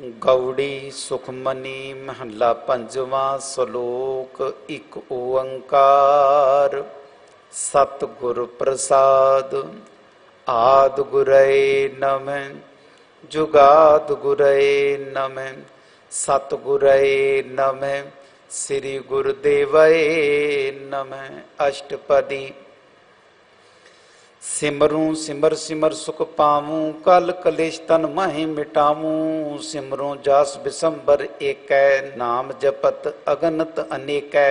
गौड़ी सुखमनी महला पंजवा सलोक एक ओंकार। सतगुर प्रसाद आद गुरये नमः जुगाद गुरये नमः सतगुरये नमः श्री गुरुदेवये नमः। अष्टपदी। सिमरूं सिमर सिमर सुख पाऊं कल कलेश तन माहि मिटाऊं। सिमरूं जास बिसंबर एकै नाम जपत अगनत अनेकै।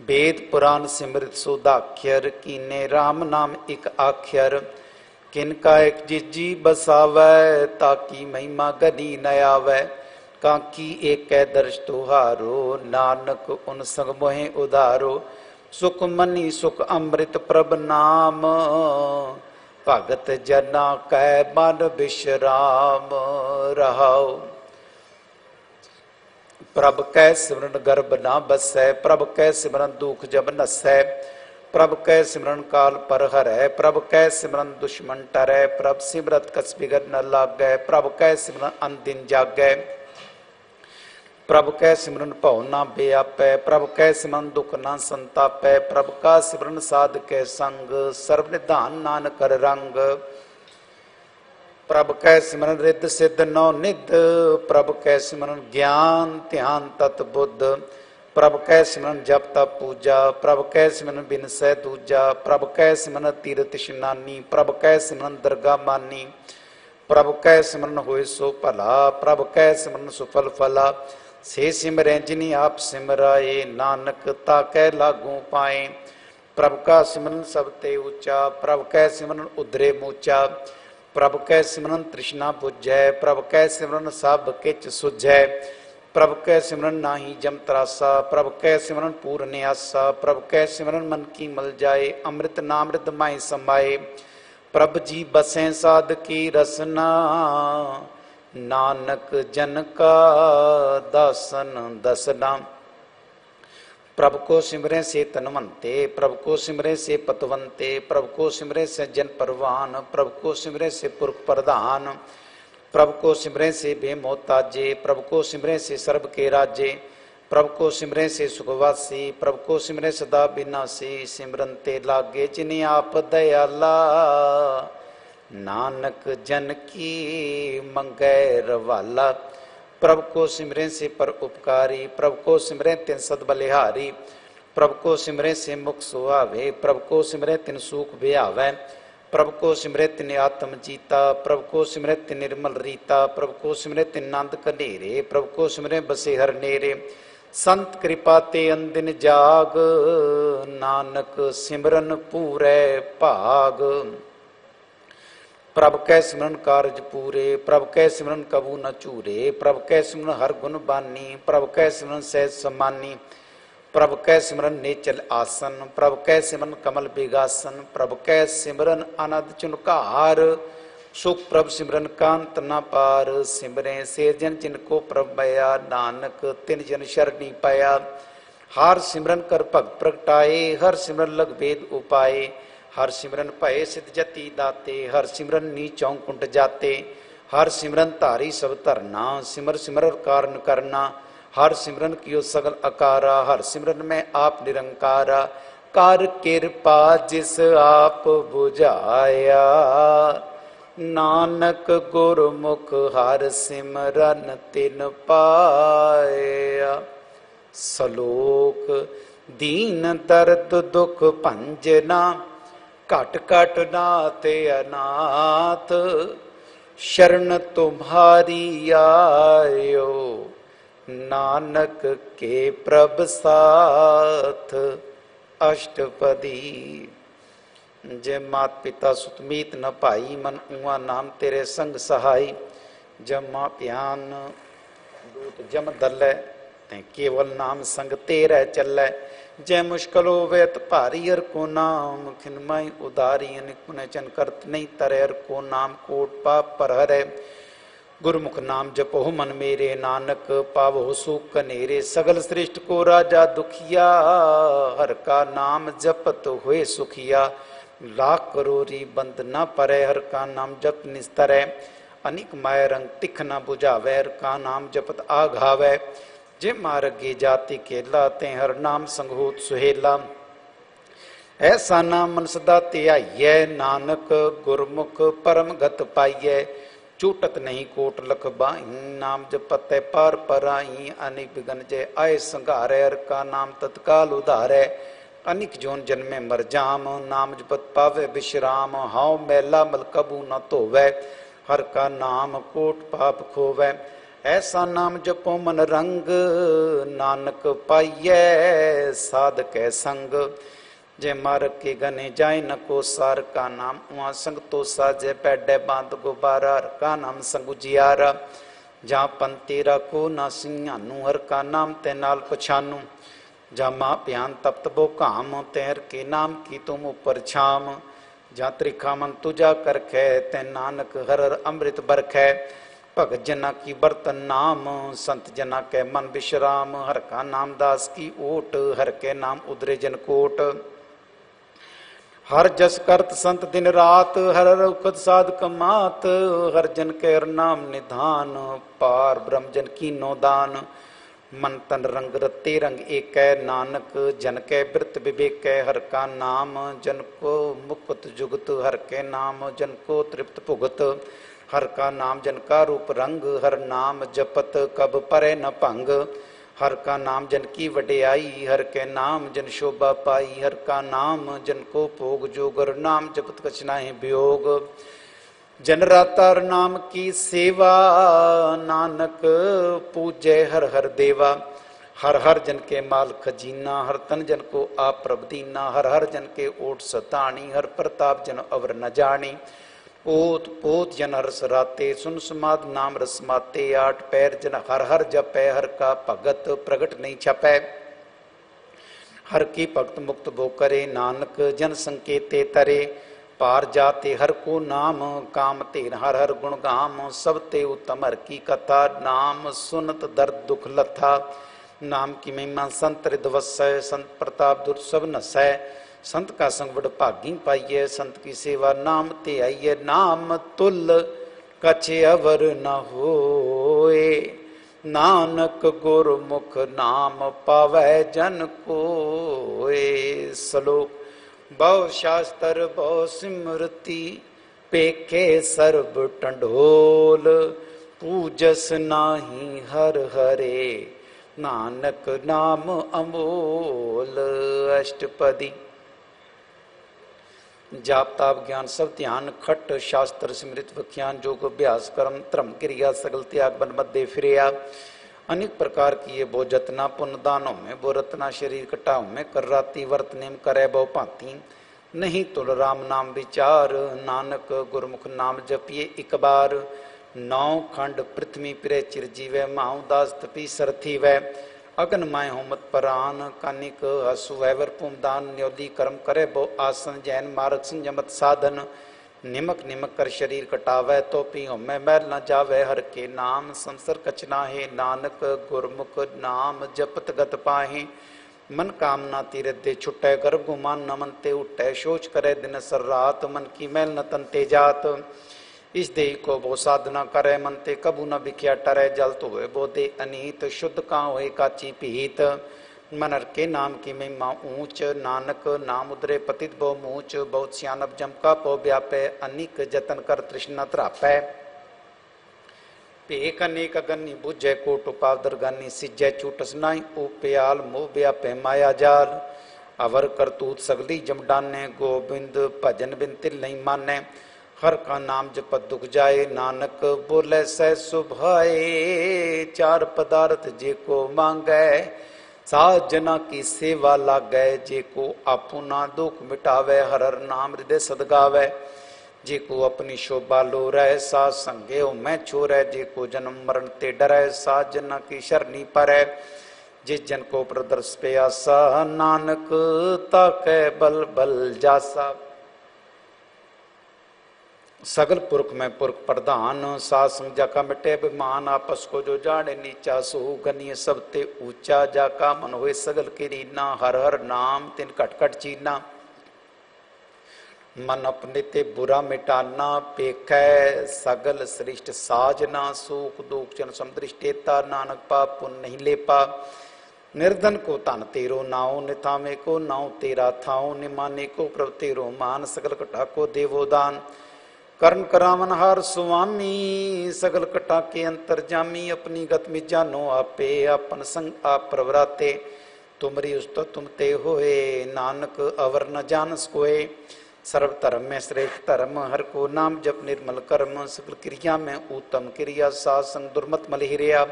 वेद पुराण सिमृत सुदाख्यर कीने राम नाम एक आख्यर। किनका एक जिजी बसावै ताकि महिमा गनी न आवै। काकी एकै दर्श तुहारो नानक उन संग मोहे उधारो। सुख मनी सुख अमृत प्रभ नाम भगत जना कै मन विश्राम रहाओ। प्रभ कै सिमरन गर्भ ना बसै प्रभ कै सिमरन दुख जब नसै। प्रभ कै सिमरन काल पर हरै प्रभ कै सिमरन दुश्मन टरै। प्रभ सिमरत कस बिगड़ न लागै प्रभ कै सिमरन अनदिन जागै। प्रभ कै सिमरन भव ना बेआपै प्रभ कै सिमरन दुख ना संतापै। प्रभ का सिमरन साध कै संग सर्व निधान नानक कर रंग। प्रभ कै सिमरन रिद्ध सिद्ध नौ निध प्रभ कै सिमरन ज्ञान ध्यान तत बुद्ध। प्रभ कै सिमरन जप तप पूजा प्रभ कै सिमरन बिनसै दूजा। प्रभ कै सिमरन तीरथ इशनानी प्रभ कै सिमरन दरगाह मानी। प्रभ कै सिमरन होए सो भला प्रभ कै सिमरन सुफल फला। से सिमरै जिनी आप सिमराए नानक ताकै लागू पाए। प्रभ का सिमरन सब ते ऊंचा प्रभ कै सिमरन उधरे मूचा। प्रभ कै सिमरन तृष्णा बुझै प्रभ कै सिमरन सब किच सुझै। प्रभ कै सिमरन नाही जम त्रासा प्रभ कै सिमरन पूर्ण आसा। प्रभ कै सिमरन मन की मल जाए अमृत नामृत माई समाए। प्रभ जी बसें साध की रसना नानक जन का दासन दसना। प्रभ को सिमरे से तनवंते प्रभ को सिमरे से पतवंते। प्रभ को सिमरे से जन परवान प्रभ को सिमरे से पुरख प्रधान। प्रभ को सिमरे से बेमोहताजे प्रभ को सिमरे से सर्व के राजे। प्रभ को सिमरे से सुखवासी प्रभ को सिमरे सदा विनाशी। सिमरन ते लागे जिन्हें आप दयाला नानक जन की मंगै रवाला। प्रभ को सिमरे से पर उपकारी प्रभ को सिमरे तिन सद बलिहारी। प्रभ को सिमरे से मुख सुहावे प्रभ को सिमरे तिन सुख बिहावै। प्रभ को सिमरे तिन आत्म जीता प्रभ को सिमरे तिन निर्मल रीता। प्रभ को सिमरे तिन नंद कनेरे प्रभ को सिमरे बसे हर नेरे। संत कृपा ते अंदिन जाग नानक सिमरन पूरै भाग। प्रभ कै सिमरन कारज पूरे प्रभ कै सिमरन कबू न चूरे। प्रभ कै सिमरन हर गुण बानी प्रभ कै सिमरन सहज समानी। प्रभ कै सिमरन नेचल आसन प्रभ कै सिमरन कमल बिगासन। प्रभ कै सिमरन अनद चुनकार सुख प्रभ सिमरन कांत न पार। सिमरे से जन जिनको प्रभ बया नानक तिन जन शरणी पाया। हर सिमरन कर भगत प्रगटाए हर सिमरन लग भेद उपाय। हर सिमरन भय सिद्ध जति दाते हर सिमरन नीचों कुंट जाते। हर सिमरन धारी सब धरना सिमर सिमर कारण करना। हर सिमरन कियो सगल अकारा हर सिमरन में आप निरंकारा। कर कृपा जिस आप बुझाया नानक गुरमुख हर सिमरन तिन पाया। सलोक दीन दर्द दुख भंजना घट घट नाथ अनाथ। शरण तुम्हारी आयो नानक के प्रभ साथ। अष्टपदी। जय मात पिता सुत मीत न भाई मन उआ नाम तेरे संग सहाय। जब माँ प्यान दूत जम दलै ते केवल नाम संग तेरे चलै। जय मुश्किल होवे त भारी हर को नाम खिनमाई उदारी अनिक पुण्य चन करत नहीं तरे हर को नाम कोट पाप पर हरै। गुरमुख नाम जपो मन मेरे नानक पावो सुख कनेरे। सगल श्रेष्ठ को राजा दुखिया हर का नाम जपत हुए सुखिया। लाख करोरी बंद न परे हर का नाम जप निस्तरै। अनिक माय रंग तिख न बुझावै, हर का नाम जपत आघावै। जे मार्गी जाति केला, ते हर नाम संगहोत सुहेला। ऐसा नाम मन सदा ध्याइयै, नानक गुरमुख परम गत पाइयै। चूटत नहीं कोट लख बाई, नाम जपत पार पराई। अनिक बिगन जय आए संघारै, हर का नाम तत्काल उधारै। अनिक जोन जन्मे मर जाम, नाम जपत पावे विश्राम। हाउ मैला मल कबू न धोवै, हर का नाम कोट पाप खोवै। ऐसा नाम जपो मन रंग, नानक पाइयै साध कै संग। जे मार्ग के गने जाए न को सार, का नाम उहाँ संग तो साजे। पैडे बांध गुबारा, हर का नाम संग उजियारा। जहाँ पंते रखो ना सिंहानू, हर का नाम ते नाल पछानू। जा माँ प्यान तप्त बो काम, तैर के नाम की तुम ऊपर छाम। जा त्रिखा मन तुझा करखे, तै नानक हर हर अमृत बरखै। भगत जना की बर्तन नाम, संत जना के मन विश्राम। हर का नाम दास की ओट, हर के नाम उदरे जन कोट। हर जस करत संत दिन रात, हर हर उखद साधक मात। हर जन के हर नाम निधान, पार ब्रह्म जन की नो दान। मन तन रंग रते रंग एक, नानक जन के वृत विवेक। हर का नाम जन को मुक्त जुगत, हर के नाम जन को तृप्त भुगत। हर का नाम जन का रूप रंग, हर नाम जपत कब परे न भंग। हर का नाम जन की वडियाई, हर के नाम जन शोभा पाई। हर का नाम जन को भोग जोगर, नाम जपत कछ नाहि वियोग। जन रातार नाम की सेवा, नानक पूजय हर हर देवा। हर हर जन के माल खजीना, हर तन जन को आप प्रभ दीना। हर हर जन के ओट सताणी, हर प्रताप जन अवर न जानी। ओत पोत जन रस राते, सुन समाद नाम रसमाते। आठ पैर जन हर हर जपै, हर का भगत प्रगट नहीं छपै। हर की भक्त मुक्त बो करे, नानक जन संकेते तरे। पार जाते हर को नाम, काम तेन हर हर गुण गाम। सब ते उत्तम हर की कथा, नाम सुनत दर्द दुख लथा। नाम की महिमा संत रिदवसै, संत प्रताप दुर सब नसै। संत का संग बड़ भागी पाइये, संत की सेवा नाम ते आइये। नाम तुल कछे अवर न होए, नानक गुरमुख नाम पावै जन कोए। श्लोक बहु शास्त्र बहु सिमरती, पेखे सर्ब टंडोल। पूजस नाही हर हरे, नानक नाम अमोल। अष्टपदी जाप ताप ज्ञान सब ध्यान, खट शास्त्र सिमृत व्याख्यान। जोग अभ्यास कर्म धर्म क्रिया, सगल त्याग बन मध्य फिरिया। अनेक प्रकार की ये बो जतना, पुण्य दानों में बो रत्ना। शरीर कटाओ में कर राती, वर्त नेम करे बहु भांति। नहीं तुल राम नाम विचार, नानक गुरमुख नाम जपिए एक बार। नौ खंड पृथ्वी पिरे चिरजीवै, माहु दास तपी सरथी वै। अगन माय होमत परान, कानिक हसु वैवर पुमदान। न्योली कर्म करे बो आसन, जैन मार्ग संयमत साधन। निमक निमक कर शरीर कटावै, तो पी होमै मैल न जावै। हर के नाम संसर कछ नाहि, नानक गुरमुख नाम जपत गत पाहि। मन कामना तीरथ दे छुटै, गर्भ गुमान न मन ते उठै। शोच करे दिन सर रात, मन की मैल न तन ते जात। इस देह को बो साधना करे, मन ते कबू न बिख्या टरै। जल तो हुए बो दे अनीत, शुद्ध का होए काची पीत। मनर के नाम की महिमा ऊंच, नानक नाम उदरे पतित बो मूच। बहुत सियानब जम का पो व्यापै, अनिक जतन कर तृष्णा त्रापै। पेक अनेक गन्नी बुझै, कोट उपाव दरगानी। सिजै चूटस नाई उप्याल, मोह व्यापै माया जाल। अवर करतूत सगली जम डानै, गोबिंद भजन बिन तिल नहीं मानै। हर का नाम जपत दुख जाए, नानक बोले सह सुभाए। चार पदार्थ जे को मांगै, साजना की सेवा लागै। जे को आपुना दुख मिटावै, हर हर नाम हृदय सदगावै। जे को अपनी शोभा लोरै, सा संगे मैं छोरै। जे को जन्म मरण ते डरै, सा जना की शरणी परै। जिस जन को प्रदर्श पे आसा, नानक ताकै बल बल जासा। सगल पुरख में पुरख प्रधान, सास संग जाका मिटे अभिमान। आपस को जो जाने नीचा, सो गनीय सब ते ऊंचा। जाका मन होए सगल के रीना, हर हर नाम तिन कट कट चीना। मन अपने ते बुरा मिटाना, पेखै सगल श्रेष्ठ साजना, सूख दुख जन समदृष्टेता, नानक पाप पुण्य नहीं ले पा। निर्धन को तन तेरो नाओ, निथामे को नाओ तेरा थाओ, निमाने को प्रभ तेरो मान, सगल कटा को देवो दान। कर्ण करावन हार सुवामी, सगल कटा के अंतर जामी, अपनी गत में जानो आपे, अपन संग आप प्रवराते, तुमरी उस्तो तुम ते होए, नानक अवर न जानस कोय। सर्व धर्म में श्रेष्ठ धर्म, हर को नाम जप निर्मल कर्म, सकल क्रिया में उत्तम क्रिया, साध संग दुर्मत मल हिरिया।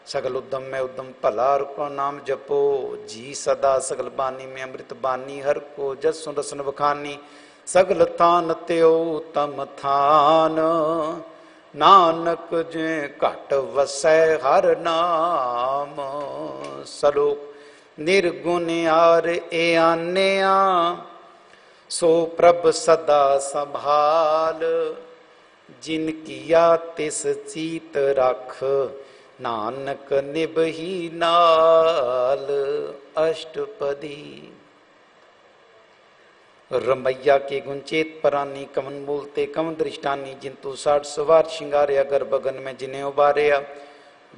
सगल उद्यम में उद्यम भला, हर को नाम जपो जी सदा, सगल बानी में अमृत बानी, हर को जस सुन रसन बखानी। सगल थान त्यो तम थान, नानक जे घट वसै हर नाम। सलोक निर्गुण आर ए आन्या, सो प्रभ सदा संभाल, जिन किया तिस चीत रख, नानक निभही नाल। अष्टपदी। रमैया के गुंचेत परानी, कमन बोलते कमन दृष्टानी, जिंतु साठ सवार श्रृंगारिया, गर्भगन में जिन्हें उबारिया।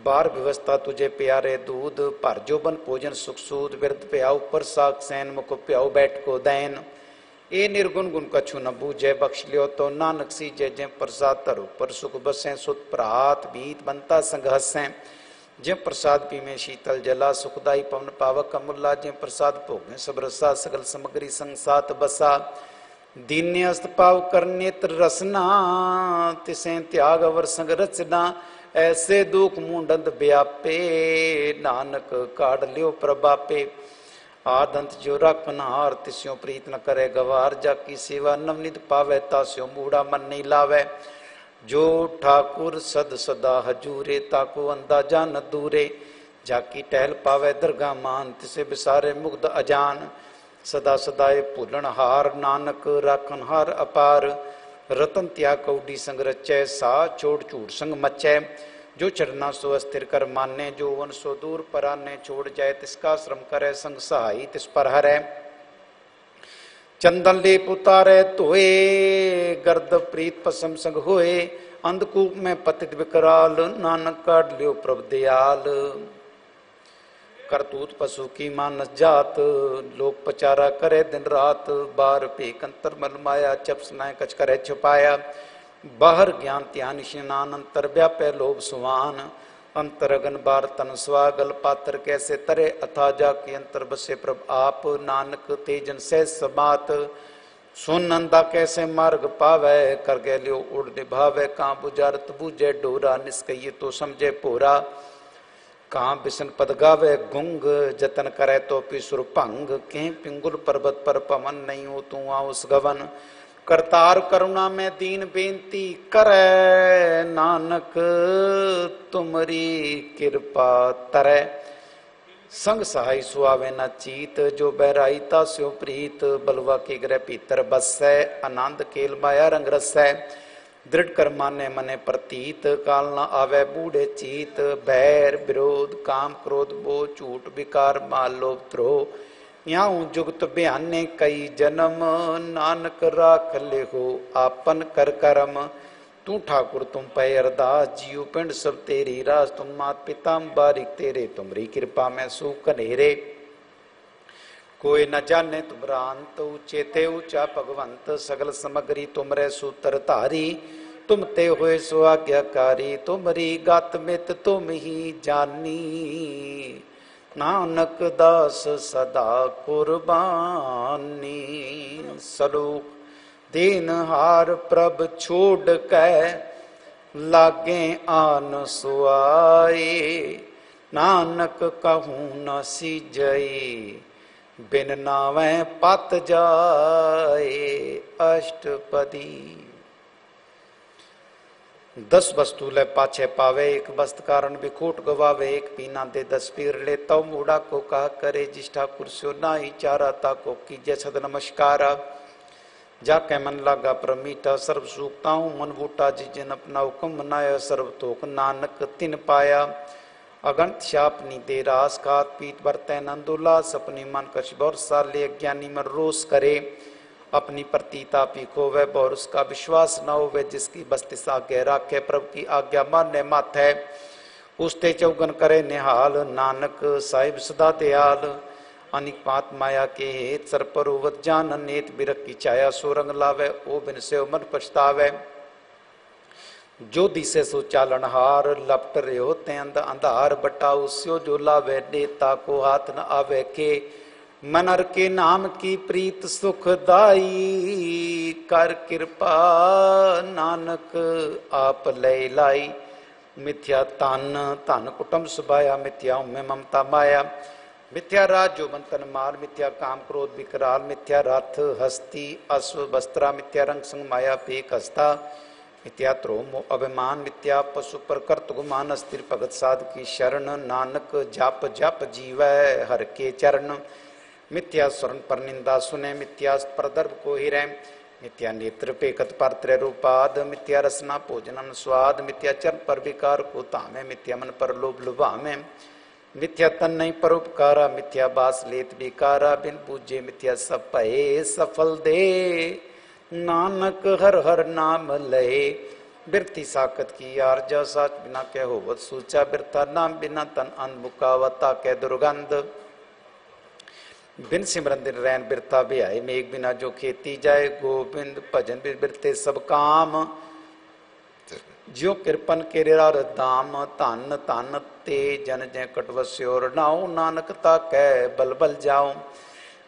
बार व्यवस्था तुझे प्यारे दूध, भर जोबन भोजन सुख सूद, व्यर्थ प्याऊ पर साग सैन, मुख प्याऊ बैठ को दैन। ए निर्गुण गुण कछु न बूझे, बख्श लियो तो नानक सी जय जय, प्रसाद तरु पर सुख बसें, सुत प्रात बीत बनता संग हसें। जय प्रसाद पीमें शीतल जला, सुखदाई पवन पावक अमुल्ला, जय प्रसाद भोगें सब रसा, सगल समग्री संसात बसा। दीन्य अस्त पाव कर नेत्र रसना, तिसें त्याग अवर संग रचना। ऐसे दुख मुंडंद व्यापे, नानक काढ़ लियो प्रभापे। आदंत जो राखन हार, तिस्यों प्रीत न करे गवार, जाकी सेवा नवनित पावे, तास्यों मूढ़ा मन नहीं लावे। जो ठाकुर सद सदा हजूरे, ताको अंदाजा न दूरे। जाकी टहल पावे दरगाह मान, तिसे बिसारे मुग्ध अजान। सदा सदाए भूलन हार, नानक राखन हार अपार। रतन त्याग कौडी संग रचै, सा छोड़ झूठ संग मचै। जो चढ़ना सो अस्थिर कर माने, जो वन सो दूर पराने। छोड़ जाए तिसका श्रम करे, संग सहाई तिस पर हरै। चंदन लेप उतारे धोए, गर्द प्रीत पसम संग होए। अंधकूप में पतित विकराल, नानक काढ़ लियो प्रभ दयाल। करतूत पशु की मानस जात, लोक पचारा करे दिन रात। बार पेक अंतर मल माया, चप सुनाए कछ करे छुपाया। बाहर ज्ञान ध्यान स्नान, अंतर व्यापे लोभ सुवान। अंतर अगन बार तन स्वागल, पात्र कैसे तरे अथा जाके। अंतर बसे प्रभ आप, नानक तेजन से समात। सुन नंदा कैसे मार्ग पावे, कर गए लियो उड़ निभावे। कहाँ बुझारत बूझे डोरा, निष्कइये तो समझे पोरा। कहाँ बिसन पद गावे गुंग, जतन करे तो पिसुर भंग। कहीं पिंगुल पर्वत पर पवन, नहीं हो तू आउस गवन। करतार करुणा में दीन बेनती करे, नानक तुमरी कृपा तरै। संग सहाय सुआवे न चीत, जो बहराई तास्यो प्रीत। बलवा के ग्रह भीतर बसै, आनंद केल माया रंग रसै। दृढ़ कर माने मने प्रतीत, काल न आवे बूढ़े चीत। बैर विरोध काम क्रोध बो, झूठ विकार माल लोभ द्रोह। यहाँ जुगत बयाने कई जन्म, नानक राख ले हो आपन कर करम। तू ठाकुर तुम पे अरदास, जियो पिंड सब तेरी रास। तुम मात पिता बारिक तेरे, तुमरी कृपा में सुख कनेरे। कोई न जाने तुमरा अंत, ऊंचे थे ऊंचा भगवंत। सगल समग्री तुमरे सूत्र धारी, तुम ते हुए सो आज्ञाकारी। तुमरी गात मित तुम ही जानी, नानक दास सदा कुर्बानी। सलोक दीन हार प्रभ छोड़ कै, लागे आन सुआए। नानक कहूँ न सीजई, बिन नावे पत जाए। अष्टपदी। 10 वस्तु ले पाछे पावे, एक वस्त कारण बिखोट गवावे। एक पीना दे 10 पीर ले, तव मूढ़ा को कहा करे। जिस ठाकुर स्यो नाई चारा, ताको कीजे सद नमस्कारा। जाके मन लागा प्रमीठा, सर्व सूखताऊं मन बूटा। जिन अपना हुक्म मनाया, सर्व तोक नानक तिन पाया। अगंत शापनी दे रास, खात पीत बरतै नंदुलास। अपनी मन कछ बरसा ले, ज्ञानी मन रोस करे। अपनी प्रतीता पी खोवे और उसका विश्वास न होवे। जिसकी बस्ती सागे राखे प्रभु की आज्ञा माने माथे। उसते चौगन करे निहाल नानक साहिब सदा दयाल। अनिक पात माया के हेत सर परोवत जान नेत बिरख की छाया सोरंग लावे ओ बिन से मन पछतावे। जो दिसे सो चालनहार लपट रहे होते अंधार बटाऊ स्यो जो लावे नेता को हाथ न आवे के। मनर के नाम की प्रीत सुखदाई कर कृपा नानक आप ले लाई। मिथ्या तन धन कुटुंब सुभाया मिथ्या उम्मे ममता माया। मिथ्या राज जो बंतन मार मिथ्या काम क्रोध विकराल। मिथ्या रथ हस्ती अश्व वस्त्रा मिथ्या रंग संग माया पेक हस्ता। मिथ्या त्रोम अभिमान मिथ्या पशु पर कर्त गुमान। अस्थिर भगत साध की शरण नानक जप जप जीवै हर के चरण। मिथ्या स्वर्ण पर निंदा सुने मिथ्या प्रदर्भ को हिरै। मिथ्या नेत्र पेकत पर त्रय रूपाद। मिथ्या रसना भोजनन स्वाद। मिथ्या चरण पर विकार को तामे। मिथ्या मन पर लोभ लुभावे। मिथ्या तन नहीं परोपकारा। मिथ्या बास लेत बेकारा। बिन पूजे मिथ्या सब भये सफल दे। नानक हर हर नाम लहे। बिरती साकत की आरजा साच बिना कह होवत सूचा। बिरता नाम बिना तन अंध मुकावता कह दुर्गंध। बिन सिमरन दिन रैन बिरता बिहाय मेघ बिना जो खेती जाए। गोविंद भजन बिरते सब काम। ज्यो कृपन के दाम। धन धन ते जन जय कटवस्योर नाऊ। नानक ता कह बल बल जाओ।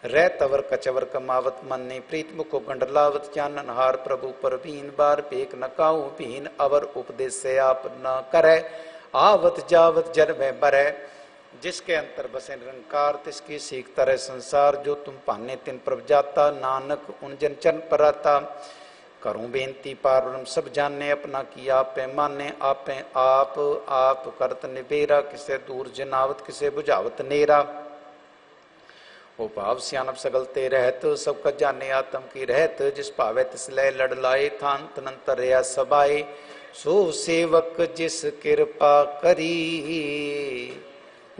रह तवर कचवर कमावत मन ने प्रीत मुको गंडलावत। चानन हार प्रभु पर भीन बार पेक न काऊ। भीन अवर उपदेश से आप न करे। आवत जावत जन में बरै। जिसके अंतर बसे निरंकार तिसकी सीख तरह संसार। जो तुम पाने तिन प्रभ जाता। नानक उन जन चरण पर आता। करूं बेनती पार ब्रह्म सब जाने। अपना की आपे माने आपे आप करत निबेरा। किसे दूर जनावत किसे बुझावत नेरा। ओ भाव सियानप सगलते रहत। सबका जाने आत्म की रहत। जिस भावे तिस लय लड़ लाए। थान तनंतर या सबाए। सो सेवक जिस कृपा करी।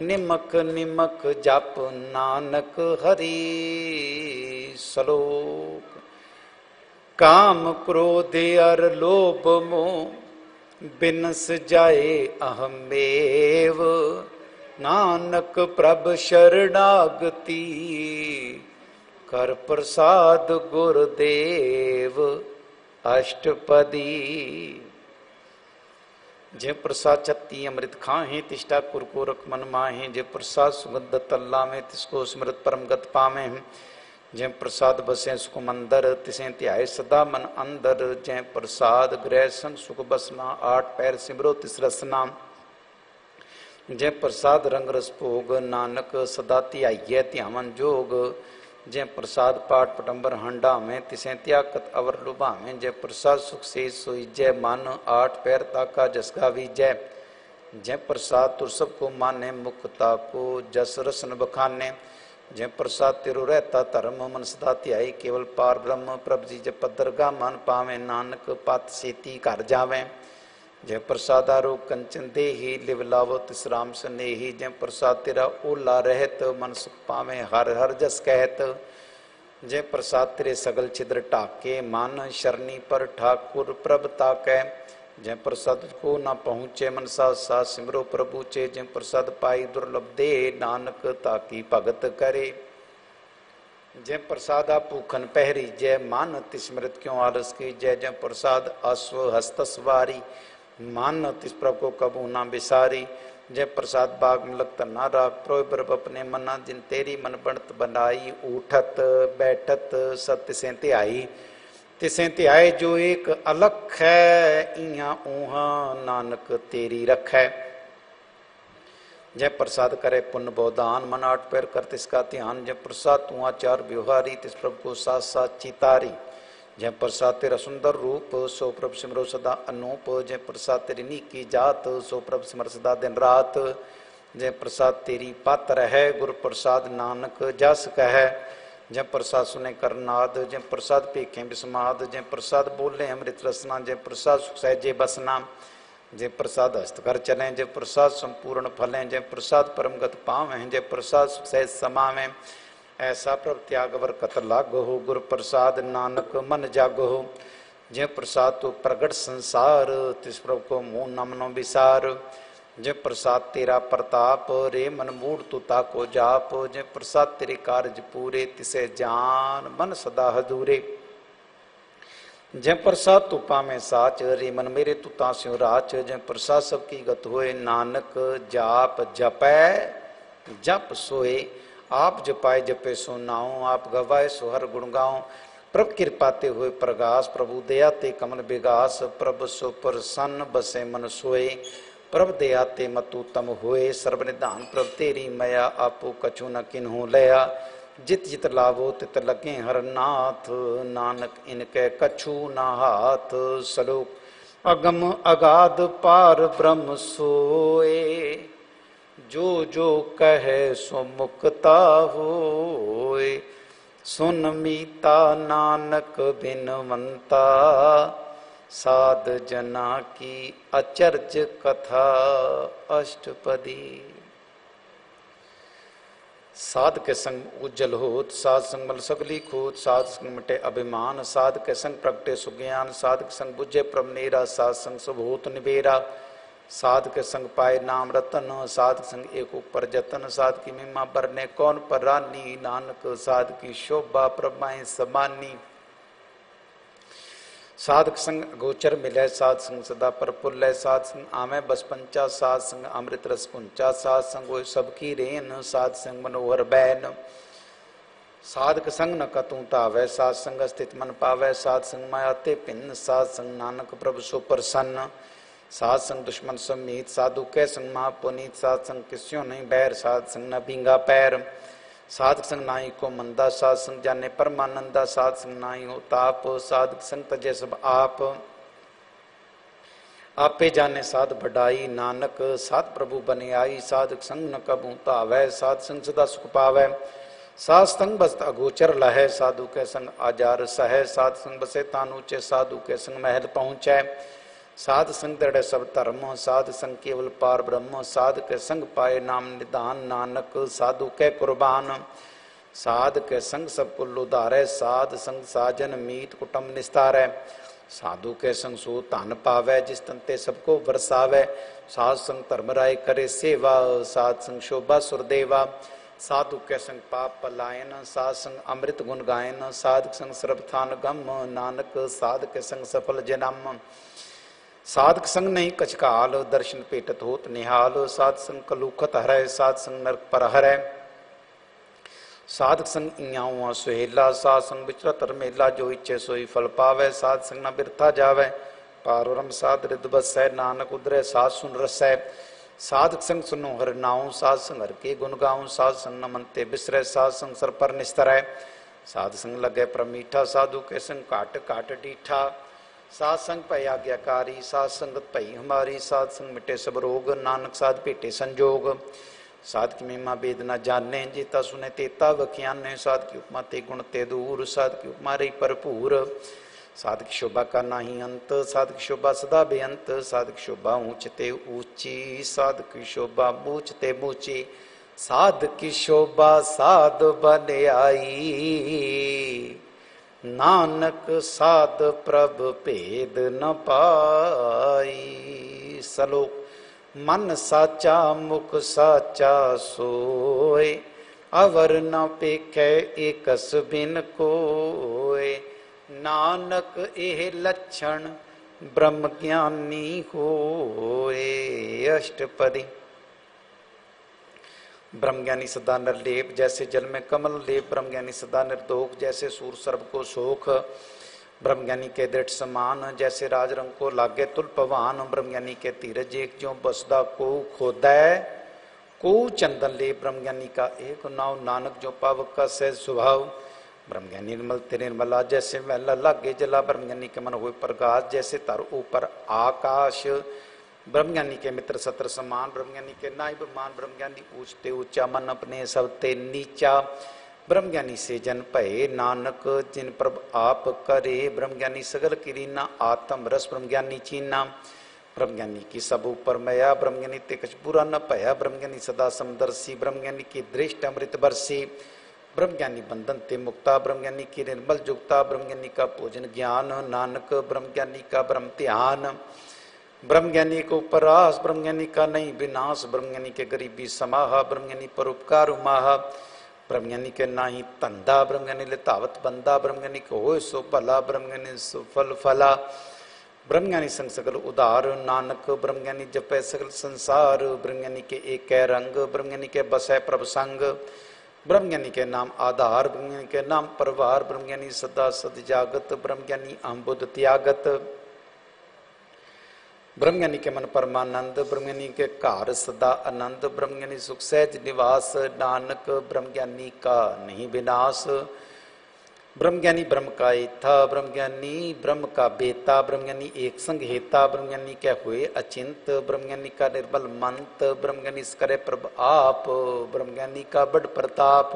निमक निमक जप नानक हरि। श्लोक काम क्रोध अर लोभ मोह बिनस जाए अहमेव। नानक प्रभ शरणागति कर प्रसाद गुरुदेव अष्टपदी। जे प्रसाद छत्ती अमृत खाहे तिष्ठा कुरकोरक मन माहे। जे प्रसाद सुगंध तल्ला में तिसको स्मृत परम गत पावे। जय प्रसाद बसे सुख मंदर तिसे ध्याय सदा मन अंदर। जय प्रसाद ग्रह संग सुख बसना। आठ पैर सिमरो तिस रसना। जय प्रसाद रंग रस भोग नानक सदा ध्याइयै ध्यावन जोग। जय प्रसाद पाठ पटंबर हंडा में तिसे त्यागत अवर लुभावें। जय प्रसाद सुख से सोई जय मन। आठ पैर ताका जसका विजय। जय प्रसाद तुर सबको माने मुक्ता को जस रसन बखाने। जय प्रसाद तिरु रहता धर्म मन सदा ध्याई। केवल पार ब्रह्म प्रभ जी जप दरगाह मन पावे। नानक पत सेती घर जावे। जय प्रसाद आरो कंचन देही लिव लावो तिस राम स्नेही। जय प्रसाद तेरा ओला रहत मन सुख पावे हर हर जस कहत। जय प्रसाद तेरे सगल छिद्र टाके मन शरणी पर ठाकुर प्रभ ताकै। जय प्रसाद को न पहुँचे मन सा सिमरो प्रभु चे। जय प्रसाद पाई दुर्लभ दे नानक ताकी भगत करे। जय प्रसाद भूखन पहरी जय मान तिस्मृत क्यों आलस की जय। जय प्रसाद अश्व हस्त सवारी मान तिस प्रभु को कबू ना बिसारी। जय प्रसाद बाग में लगता ना राग प्रोबर अपने मना। जिन तेरी मन बनत बनाई उठत बैठत सत्य से त्याई। तिसे त्याय जो एक अलख है इया ऊहा नानक तेरी रखै। जय प्रसाद करे पुण्य बोदान मन आठ पैर कर तिसका ध्यान। जय प्रसाद तू आचार व्यवहारी तिस प्रभु को साथ साथ चितारी। जय प्रसाद तेरा सुंदर रूप सो प्रभु सिमरो सदा अनूप। जय प्रसाद तेरी नीकी जात सो प्रभु सिमर सदा दिन रात। जय प्रसाद तेरी पात्र है गुरु प्रसाद नानक जस कह। जय प्रसाद सुने करनाद जय प्रसाद पेखे विस्माद। जय प्रसाद बोले अमृत रसना। जय प्रसाद सुख सहजे बसना। जय प्रसाद हस्त कर चलें। जय प्रसाद संपूर्ण फलें। जय प्रसाद परमगत पावें। जय प्रसाद सुख सहज समावें। ऐसा प्रभ त्याग वर कत लाग हो, गुर प्रसाद नानक मन जाग हो। जे प्रसाद तो प्रगट संसार, तिस प्रभु को मुँह नमनो विसार। जे प्रसाद तेरा प्रताप, रे मन मूड तू ताको जाप। जे प्रसाद तेरे कार्य पूरे, तिसे जान मन सदा हजूरे। जय प्रसाद तू पामे साच, रे मन मेरे तू तास्यो राच। जय प्रसाद सबकी गत होए, नानक जाप जपै जप सोए। आप जपाए जपे सो नाओ, आप गवाए सो हर गुण गाओ। प्रभ कृपाते हुए प्रगास, प्रभु दया ते कमल विगास। प्रभ सो प्रसन्न बसे मन सोए, प्रभ दया ते मतु तम होए। सर्व निधान प्रभ तेरी मया, आपो कछु न किन्हु लया। जित जित लाभो तित लगे हर नाथ, नानक इनके कछु न हाथ। सलोक अगम अगाध पार ब्रह्म सोए, जो जो कहे सो मुक्ता होए। सुन मीता नानक बिनवंता, साध जना की अचर्ज कथा अष्टपदी। साध के संग उज्जवल होत, साध संग मल सगली खोत। साध संग मिटे अभिमान, साध के संग प्रगटे सुज्ञान। साध के संग बुझे प्रभनेरा, साध संग सब होत निबेरा। साध के संग पाए नाम रतन, साध के संग एक ऊपर जतन। साध की महिमा बरने कौन परानी, नानक साध की शोभा प्रभाएं समानी। साधक संग गोचर मिले, साध संग सदा प्रफुल्ल। साध संग आमे बस पंचा, साध संग अमृत रस पुंचा। साध संग वो सबकी रेन, साध संग मनोहर बैन। साधक संग न कतू तावै, साध संग स्थित मन पावै। साध संग माया ते भिन्न, साध संग नानक प्रभु सो प्रसन्न। साध संग दुश्मन समीत, साधु के संग महापुनीत। साध संग किस्यो नहीं बैर, साध संग न भींगा पैर। साधक संग नाई को मंदा, साध संग जाने परमानंदा। साध संग नाई हो ताप, साधक संग तजे सब आप। आपे जाने साध बढ़ाई, नानक साध प्रभु बने आई। साधक संग न कबू तावै, साध संग सदा सुख पावै। साध संग बस अगोचर लहै, साधु के संग आजार सहै। साध संग बसे तान ऊंचे, साधु के संग महल पहुँचै। साध संग दृढ़ सब धर्म, साध संग केवल पार ब्रह्म। साध के संग पाए नाम निदान, नानक साधु के कुर्बान। साध के संग सब कुल उधारै, साध संग साजन मीत कुटुंब निस्तारै। साधु के संग सो धन पावै, जिस तंते सबको बरसावै। साध संग धर्म राय करे सेवा, साध संग शोभा सुरदेवा। साधु के संग पाप पलायन, साध संग अमृत गुण गायन। साध संग सर्वथान गम, नानक साध के संग सफल जन्म। साधक संग नहीं कचकाल, दर्शन पेटत होत निहाल। साध संग कलुखत हरै, साध संग नरक पर हरै। साधक संग इयाऊआ सुहेला, साध संग विचरत मेला। जो इच्छे सोई फल पावै, साध संग न बिरथा जावै। पारोरम साध रिद बसै, नानक उदरै साध सुन रसै। साधक संग सुनो हर नाऊं, साध संग हर के गुण गाऊं। साध संग न मनते बिसरै, साध संग सर पर निस्तरै। साध संग लगे पर मीठा, साधु के संग काट काट डीठा। साध संग पै आज्ञाकारी, साध संगत पई हमारी। साध संग मिटे सब रोग, नानक साध भेटे संजोग। साध की महिमा वेद न जाने, जेता सुने तेता वख्याने। साध की उपमा ते गुण ते दूर, साध की उपमा रही भरपूर। साध की शोभा का नाही अंत, साध की शोभा सदा बेअंत। साध की शोभा ऊंच ते ऊंची, साध की शोभा बूझ ते बूझी। साध की शोभा साध बन आई, नानक साध प्रभ भेद न पाई। सलोक मन साचा मुख साचा सोए, अवर न पेखे एकस बिन कोय। नानक एह लक्षण ब्रह्म ज्ञानी होए। अष्टपदी। ब्रह्मज्ञानी सदा निर्लेप, जैसे जल में कमल लेप। ब्रह्मज्ञानी सदा निर्दोष, जैसे सूर सर्व को शोक। ब्रह्मज्ञानी के दृढ़ समान, जैसे राज रंग को लागे तुल पवान। ब्रह्मज्ञानी के धीरज एक ज्यों बसदा को खोदै, को चंदन ले। ब्रह्मज्ञानी का एक नाव, नानक जो पावक का सहज स्वभाव। ब्रह्मज्ञानी निर्मल तेरे निर्मला, जैसे मैला लागे जला। ब्रह्मज्ञानी के मन हुए प्रकाश, जैसे तर ऊपर आकाश। ब्रह्मज्ञानी के मित्र सत्र समान, ब्रह्मज्ञानी के नाई मान। ब्रह्मज्ञानी ऊंचते ऊंचा, मन अपने सबते नीचा। ब्रह्मज्ञानी से जन भये, नानक जिन प्रभ आप करे। ब्रह्मज्ञानी सगल किरीना, आत्म रस ब्रह्मज्ञानी चीना। ब्रह्मज्ञानी की सब ऊपर मया, ब्रह्मज्ञानी ते कछ बुरा न भया। ब्रह्मज्ञानी सदा समदर्शी, ब्रह्मज्ञानी की दृष्टि अमृत बरसी। ब्रह्मज्ञानी बंधन ते मुक्ता, ब्रह्मज्ञानी की निर्मल जुगता, ब्रह्मज्ञानी का पूजन ज्ञान नानक, ब्रह्मज्ञानी का ब्रह्म ध्यान, ब्रह्मज्ञानी को परास, ब्रह्मज्ञानी का नहीं विनाश, ब्रह्मज्ञानी के गरीबी समाहा, ब्रह्मज्ञानी परोपकार उमाहा, ब्रह्मज्ञानी के नाही तंदा, ब्रह्मज्ञानी ले तावत बंदा, ब्रह्मज्ञानी को होय सो भला, ब्रह्मज्ञानी सो फल फला, ब्रह्मज्ञानी संग सकल उदार नानक, ब्रह्मज्ञानी जपै सकल संसार, ब्रह्मज्ञानी के एक रंग, ब्रह्मज्ञानी के बसै प्रभ संग, ब्रह्मज्ञानी के नाम आधार, ब्रह्मज्ञानी के नाम परवार, ब्रह्मज्ञानी सदा सद जागत, ब्रह्मज्ञानी अम्बुद त्यागत, ब्रह्मज्ञानी के मन परमानंद, ब्रह्मज्ञानी के कार सदा आनंद, ब्रह्मज्ञानी सुख सहज निवास, नानक ब्रह्मज्ञानी का नहीं विनाश, ब्रह्मज्ञानी ब्रह्म का था, ब्रह्मज्ञानी ब्रह्म का बेता, ब्रह्मज्ञानी एक संग हेता, ब्रह्मज्ञानी क्या हुए अचिंत, ब्रह्मज्ञानी का निर्बल मंत, ब्रह्मज्ञानी करे प्रभ आप, ब्रह्मज्ञानी का बड़ प्रताप,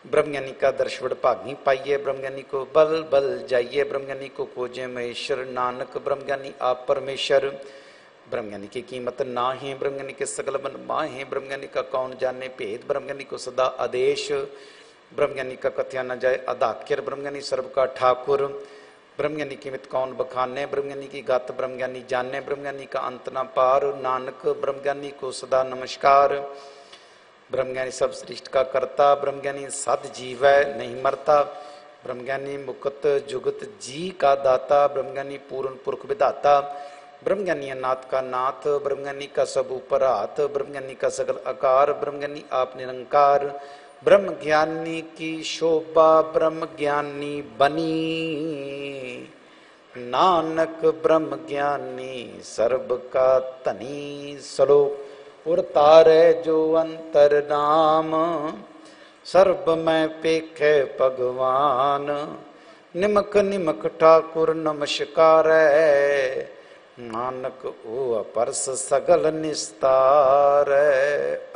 ब्रह्मज्ञानी का दर्श बड़ भागी पाइये, ब्रह्मज्ञानी को बल बल जाइए, ब्रह्मज्ञानी को खोजे महेश्वर, नानक ब्रह्मज्ञानी आप परमेश्वर, ब्रह्मज्ञानी की कीमत ना है, ब्रह्मज्ञानी के सकल मन माहे, ब्रह्मज्ञानी का कौन जाने भेद, ब्रह्मज्ञानी को सदा आदेश, ब्रह्मज्ञानी का कथ्या न जाए अदाख्यर, ब्रह्मज्ञानी सर्व का ठाकुर, ब्रह्मज्ञानी की मित कौन बखाने, ब्रह्मज्ञानी की गात ब्रह्मज्ञानी जाने, ब्रह्मज्ञानी का अंत न पार, नानक ब्रह्मज्ञानी को सदा नमस्कार, ब्रह्मज्ञानी सब सृष्टि का करता, ब्रह्मज्ञानी सद जीव है नहीं मरता, ब्रह्मज्ञानी मुक्त जुगत जी का दाता, ब्रह्मज्ञानी पूर्ण पुरख विधाता, ब्रह्मज्ञानी नाथ का नाथ, ब्रह्मज्ञानी का सब ऊपर हाथ, ब्रह्मज्ञानी का सगल आकार, ब्रह्मज्ञानी आप निरंकार, ब्रह्म ज्ञानी की शोभा ब्रह्म ज्ञानी बनी, नानक ब्रह्म ज्ञानी सर्ब का तनी, श्लोक और तारे जो अंतर नाम, सर्ब में पेखे भगवान, निमक निमक ठाकुर नमस्कार, नानक ओ अपरस सगल निस्तार,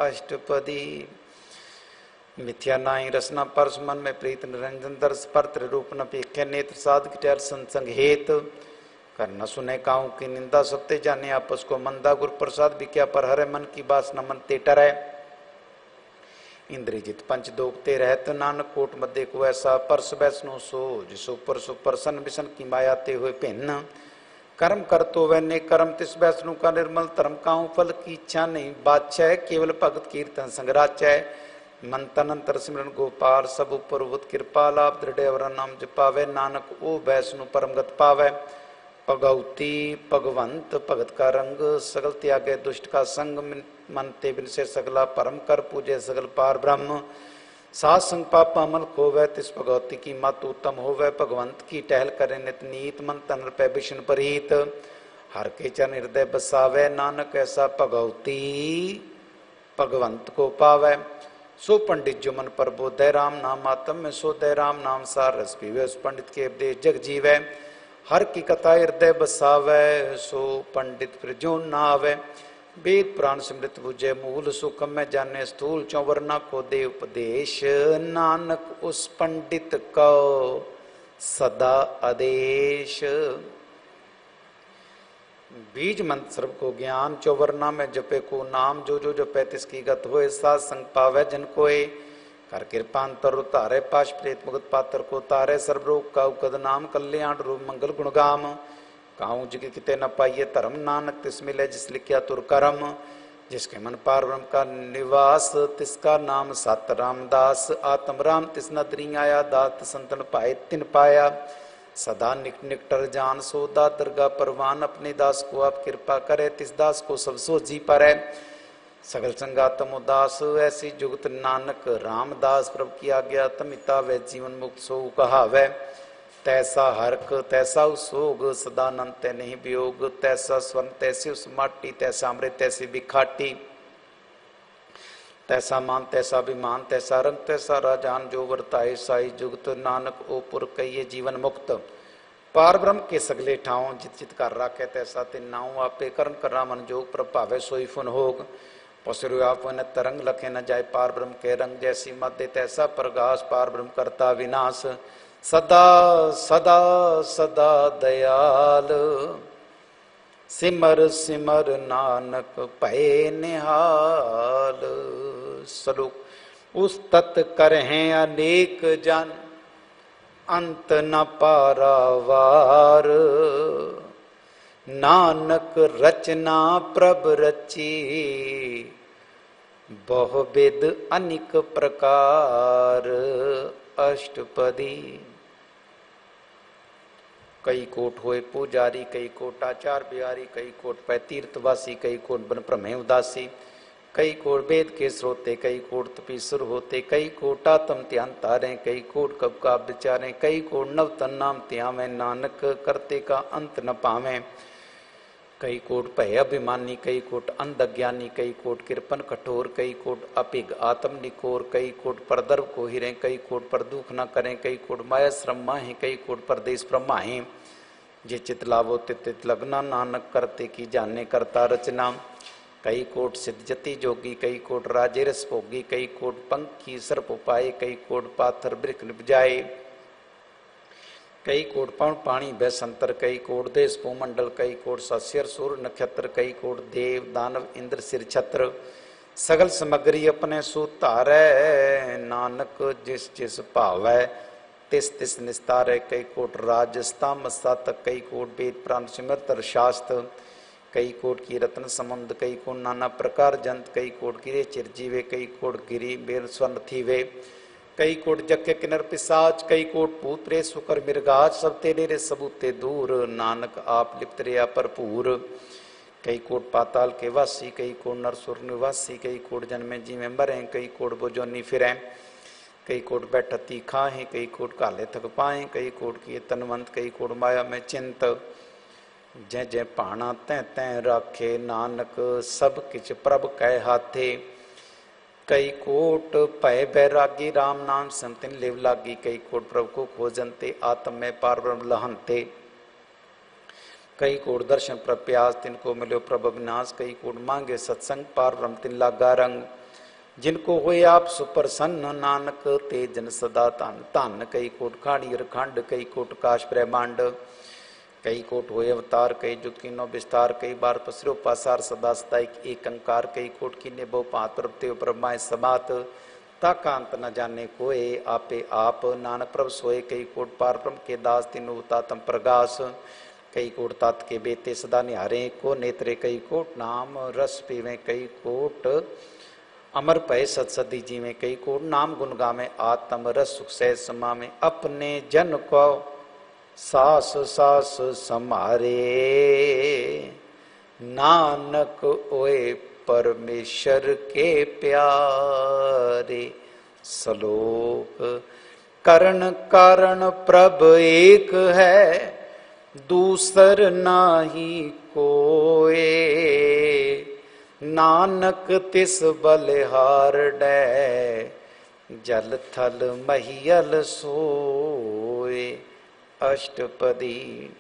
अष्टपदी। मिथ्या नाई रसना परस मन में प्रीत निरंजन दर्श पर त्रिरूप न पेखे नेत्र साध किटर संसंग हेत, कर न सुने काऊ की निंदा सबते जाने आपस को मंदा, गुरु प्रसाद विख्या पर हरे मन की बास न मन ते टरै, इंद्रिजित पंच दोगते रहत नानक कोट मध्य को ऐसा, परस वैष्णो सो जिसो परसो परसन विसन की माया ते हुए भिन्न, कर्म कर तो वह ने कर्म तिस वैष्णु का निर्मल धर्म काऊ फल की इच्छा नहीं बादशाह, केवल भगत कीर्तन संगराचय, मन तन अंतर सिमरन गोपाल, सब ऊपर उत कृपाल, आप दृढ़ अवर नाम जपावे, नानक ओ वैष्णु परमगत पावे, भगवती भगवंत भगत का रंग, सगल त्यागे दुष्ट का संग, मन ते बिन से सगला परम कर पूजे सगल पार ब्रह्म, सात संग पाप अमल खोवे, तिस भगवती की मत उत्तम होवे, भगवंत की टहल करे नित नीत, मन तन पे विष्णु परीत, हर के चरण हृदय बसावे, नानक ऐसा भगवती भगवंत को पावे, सो पंडित जो मन पर बोधय राम नाम आत्म में सो दय राम नाम सार रस पीवे, उस पंडित के उपदेश जग जीवे, हर की कथा हृदय बसावे, सो पंडित फिर जो न आवे, वेद पुराण स्मृत बुझे मूल सुख में जाने स्थूल, चौवरना को दे उपदेश, नानक उस पंडित को सदा आदेश, बीज मंत्र सर्व को ज्ञान, चौवरना में जपे को नाम, जो जो जपे तिसकी गत होए, सात संग पावे जन कोय, कर कृपांतर उतारे, पाश प्रेत मुगत पात्र को तारे, सर्व रोग का उकद नाम, कल्याण रूप मंगल गुणगाम, काहू जग किते न पाइये धर्म, नानक तिस मिले जिस लिखिया तुर करम, जिसके मन पार ब्रह्म का निवास, तिसका नाम सत रामदास, आत्म राम तिस न दरी आया, दात संतन पाए तिन पाया, सदा निकटर जान सोदा दरगाह परवान, अपने दास को आप कृपा करे, तिस दास को सब सो जी पारे, सगल संगातम उदास, ऐसी जुगत नानक रामदास, प्रभु की आज्ञा तमिता वे जीवन मुक्त सो कहावे, तैसा हरक तैसा उसोग, सदानंद तै नहीं वियोग, तैसा स्वर्ण तैसी उस माटी, तैसा अमृत तैसी बिखाटी, तैसा मान तैसा अभिमान, तैसा रंग तैसा राजान, जो वर्ताए साई जुगत, नानक ओ पुर कहिए जीवन मुक्त, पार ब्रह्म के सगले ठाव, जित जित कर राखे तैसा तिन नाऊ, आपे करण करा मन जोग, प्रभावे सोई फुन होग, पसरु आप न तरंग लखे न जाए, पार ब्रह्म के रंग जैसी मध्य तैसा प्रगास, पार ब्रह्म करता विनाश, सदा सदा सदा दयाल, सिमर सिमर नानक पै निहाल, श्लोक उस तत् करहें अनेक जन, अंत न पारावार। नानक रचना प्रभ रची, बहुविध अनेक प्रकार। अष्टपदी। कई कोट होए पुजारी, कई कोट आचार बिहारी, कई कोट पै तीर्थवासी, कई कोट बन ब्रह्मे उदासी, कई कोट वेद के श्रोते, कई कोट तपीसुर होते, कई कोट आत्म ध्यान तारे, कई कोट कब का विचारे, कई कोट नवतन नाम त्यावे। नानक करते का अंत न पावे। कई कोट भय अभिमानी, कई कोट अंधज्ञानी, कई कोट कृपन कठोर, कई कोट अपिग आत्म निकोर, कई कोट पर दर्व को हिरे, कई कोट पर दुख न करें, कई कोट माया श्रम माहे, कई कोट परदेश ब्रह्माहे। जे चित लावो तित लगना, नानक करते की जाने करता रचना। कई कोट सिद्ध जति जोगी, कई कोट राजे रस भोगी, कई कोट पंखी सर्प उपाय, कई कोट पाथर वृक्ष निपजाए, कई कोट पवन पानी भय संतर, कई कोट देश भूमंडल, कई कोट सस्यर सूर्य नक्षत्र, कई कोट देव दानव इंद्र सिर छत्र। सगल समग्री अपने सुतारै, नानक जिस जिस भावै तिस तिस निस्तारै। कई कोट राजस्ताम सातक, कई कोट वेद प्राण सिमरतर शास्त्र, कई कोट की रत्न समुद्र, कई कोट नाना प्रकार जंत, कई कोट गिरे चिरजीवे, कई कोट गिरी बेर स्वर्ण थीवे, कई कोट जग किन्नर पिसाच, कई कोट भूत प्रेत सुकर मिर्गाच। सब तेरे रे सबूते दूर, नानक आप लिप्त रिया भरपूर। कई कोट पाताल के वासी, कई कोट नरसुर निवासी, कई कोट जन्मे जीवे मरे, कई कोट बोजोनी फिरे, कई कोट बैठती खाहे, कई कोट काले थक पाए, कई कोट किए तनवंत, कई कोट माया में चिंत। जय जय पाणा तै तै राखे, नानक सब किछ प्रभ कै हाथे। कई कोट भय बैरागी, राम नाम संतिन लिव लागी, कई कोट प्रभु को खोजनते, आत्म में पार ब्रह्म लहनते। कई कोट दर्शन प्रप्यास, तिनको मिलो प्रभु विनाश, कई कोट मांगे सत्संग, पार ब्रह्म तिन लागा रंग। जिनको हुए आप सुप्रसन्न, नानक ते जन सदा धन धन। कई कोट खाड़ी और खंड, कई कोट काश ब्रह्मांड, कई कोट हुए अवतार, कई जुग कीनो विस्तार, कई बार पसरो पासार सदा सदा एक अंकार। कई कोट की निभो पात प्रभते ब्रह्माय समात, ताकांत न जाने कोय आपे आप। नानक प्रभ सोए, कई कोट पार ब्रह्म के दास, तीनों तातम प्रगास। कई कोट तात के बेते सदा निहारे, को नेत्रे कई कोट नाम रस पीवे, कई कोट अमर पय सत्सदी जीवे, कई कोट नाम गुण गावे, आत्म रस सुख सह समावे। अपने जन को सास सास समारे, नानक ओए परमेश्वर के प्यारे। श्लोक। करण कारण प्रभ एक है, दूसर नाही कोए। नानक तिस बलिहार डै, जल थल महियल सोए। अष्टपदी।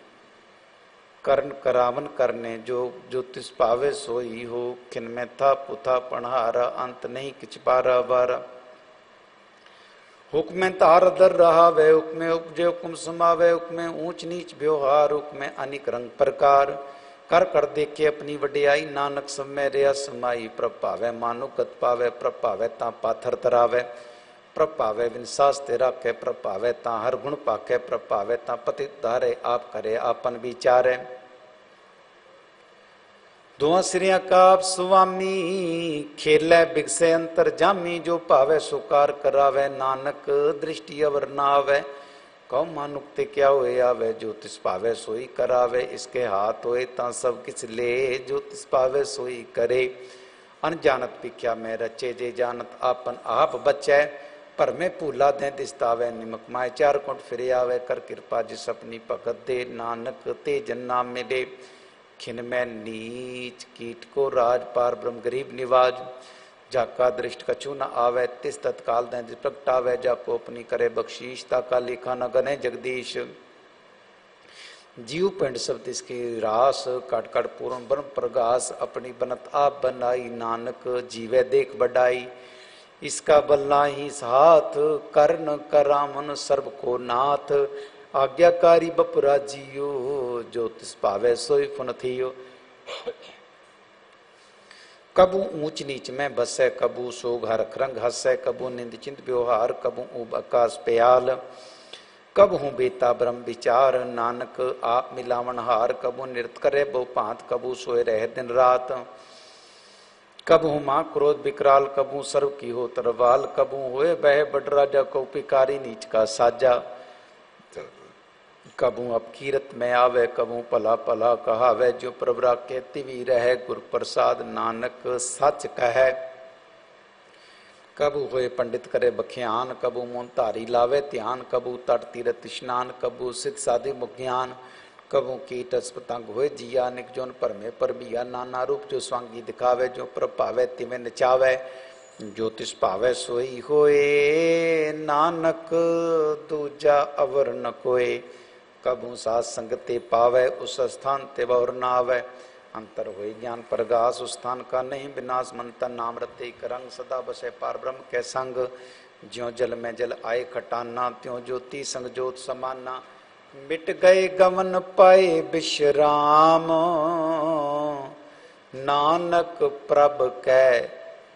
कर्ण करावन करने जो, जो तिस पावे सोई हो। खिन में था पुथा पढ़ारा, अंत नहीं किछ पारा बारा। हुक्म तार दर रहा वह, हुक्म उपजे हुक्म समावे, हुक्म ऊंच नीच व्यवहार, हुक्म अनिक रंग प्रकार। कर देखे अपनी वडियाई, नानक सब में रिया समाई। प्रभ पावे मानो गत पावे, प्रभ पावे ता पाथर तरावे। प्रभ पावे बिन सास तेरा के, प्रभ पावे ता हर गुण पाके। प्रभ पावे ता पति धारे, आप करे आपन विचारे। दुआ श्रिया का आप स्वामी, खेले बिगसे अंतर जामी। जो पावे सुकार करावे, नानक दृष्टि अवर नावे। कौ मानुक ते क्या होए आवे, जो तिस पावे सोई करावे। इसके हाथ होए ता सब किछ ले, जो तिस पावे सोई करे। अनजानत पिख्या में रचे, जे जानत आपन आप बचे। पर में भूला दे दिसतावे, निमक माय चार कोट फिर आवे। कर कृपा जिस अपनी भगत दे, नानक ते जन्ना मिले। खिन में नीच कीट को राज, पार ब्रह्म गरीब निवाज। जाका दृष्ट कछु न आवे, तिस तत्काल दे प्रगटावे। जाको अपनी करे बख्शीश, ताका लेखा न गने जगदीश। जीव पिंड सब तिसकी रास, काट काट पूर्ण ब्रह्म प्रगास। अपनी बनत आप बनाई, नानक जीवे देख बढ़ाई। इसका बल्ला ही साथ, कर्ण करामन सर्व को नाथ। आज्ञाकारी बपुरा जियो, जो तिस पावे सोई फुन थियो। कबू ऊंच नीच में बसै, कबू सोग हरख रंग हसै, कबू निंद चिंत व्यवहार, कबू ऊब आकाश प्याल, कब हूँ बेता ब्रह्म विचार, नानक आप मिलावन हार, कबू नृत्य करे बहु भांत, कबू सोए रहे दिन रात, कबू माँ क्रोध विकराल, कबू सर्व की हो तरवाल, कबू होए बह बड़ राजा, को पिकारी नीच का साजा, कबू अपकीरत में आवे, कबू पला पला कहावे, जो प्रभरा के तिवी रहे, गुरु प्रसाद नानक सच कहे, कबू होए पंडित करे बख्यान, कबू मोन धारी लावे ध्यान, कबू तट तीरथ स्नान, कबू सिद्ध साधि मुख ज्ञान, कबू कीट पतंग होए जिया, निक जोन परमे पर बिया, नाना रूप जो स्वांगी दिखावे, जो प्रभावे तिमें नचावे, ज्योतिष पावे सोई होए, नानक दूजा अवर न कोय, कबू साथ संगते पावे, उस स्थान ते बहुर न आवे, अंतर हुई ज्ञान प्रगास, उस स्थान का नहीं विनाश, मंतन नाम रते करंग, सदा बसे पार ब्रह्म के संग, ज्यों जल में जल आए खटाना, त्यों ज्योति संग ज्योत समाना, मिट गए गमन पाए विश्राम, नानक प्रभ कै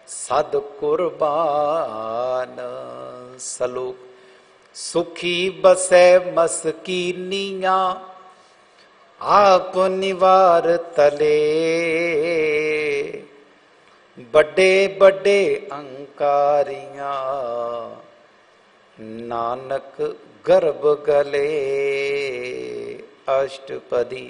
सद कुर्बान, सलोक सुखी बसे मस्कीनिया, आप निवार तले, बड़े बड़े अंकारियां, नानक गर्भ गले, अष्टपदी।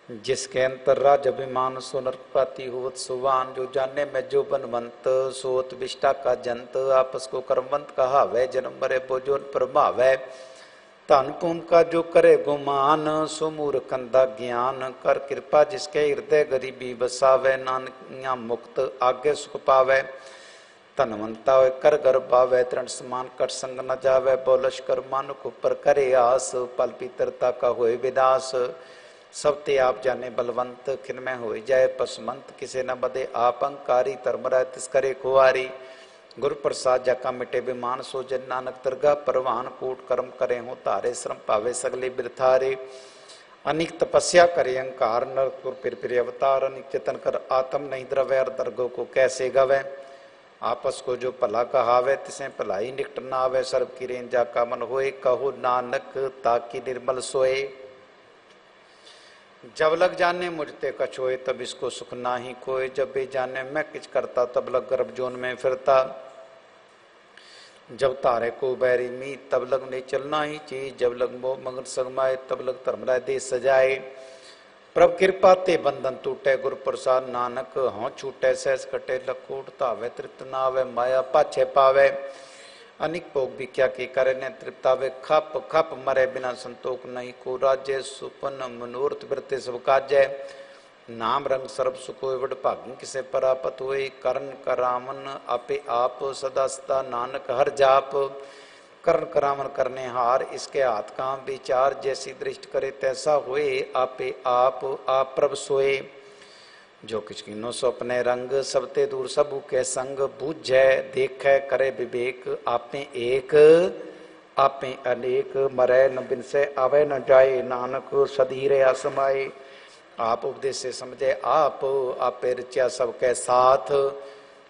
जिसके अंतर राज अभिमान, सो नरपति होत सुवान, जो जाने में जो बनवंत, सोत विष्टा का जंत, आपस को कर्मवंत कहावे, जन्म मरे बोझोन प्रभावे, धन पुन का जो करे गुमान, सो मूर्खंदा ज्ञान, कर कृपा जिसके हृदय गरीबी बसावे, नानकिया मुक्त आगे सुख पावे, धनवंता होए कर घर पावे, तृण समान कर संग न जावे, बोलश कर मानुक ऊपर करे आस, पल पितरता का होए विदास, सब ते आप जाने बलवंत, खिन में हो जाए पसमंत, किसे न बदे आप अंकारी, धर्म रह तिस करे कुआरी, गुरु प्रसाद जाका मिटे विमान, सो जन नानक दरगाह परवान, कूट कर्म करे हो तारे, श्रम पावे सगले बिरथारे, अनिक तपस्या करे अहंकार, नरपुर फिर अवतार, अनिक चेतन कर आत्म नहीं द्रव्य, और दरगो को कैसे गवे, आपस को जो भला कहावे, तिसे भलाई निकट न आवे, सर्व की रेन जाका मन होए, कहो नानक ताकि निर्मल सोए, जब लग जाने मुझते कछोए, तब इसको सुख ना ही कोय, जब भी जाने मैं किच करता, तब लग गर्भ जोन में फिरता, जब तारे को बैरी मीत, तब लग नहीं चलना ही चीज, जब लग मोह मगन संगमाए, तब लग धर्मराय दे सजाए, प्रभ कृपा ते बंधन टूटे, गुरु प्रसाद नानक हों छूटे, सहस कटे लखूट तावे, तृप्त ना आवे, माया पाछे पावे, अनिक भोग भी क्या की करे ने तृप्तावे, खप खप मरे बिना संतोख नहीं को, राज्य सुपन मनोरथ वृत्ति सब काजय, नाम रंग सर्व सुखोय, वड भागी किसे परापत हुए, करण करामन आपे आप, सदा सदा नानक हर जाप, करण करामन करने हार, इसके हाथ काम विचार, जैसी दृष्टि करे तैसा हुए, आपे आप प्रभ सोए, जो किछ किनो सो अपने रंग, सबते दूर सबू के संग, बूझै देखै करे विवेक, आपे एक आपे अनेक, मरै न बिनसे आवे न जाए, नानक सधीरे असमाए, आप उपदेश से समझे आप, आपे रचा सबके साथ,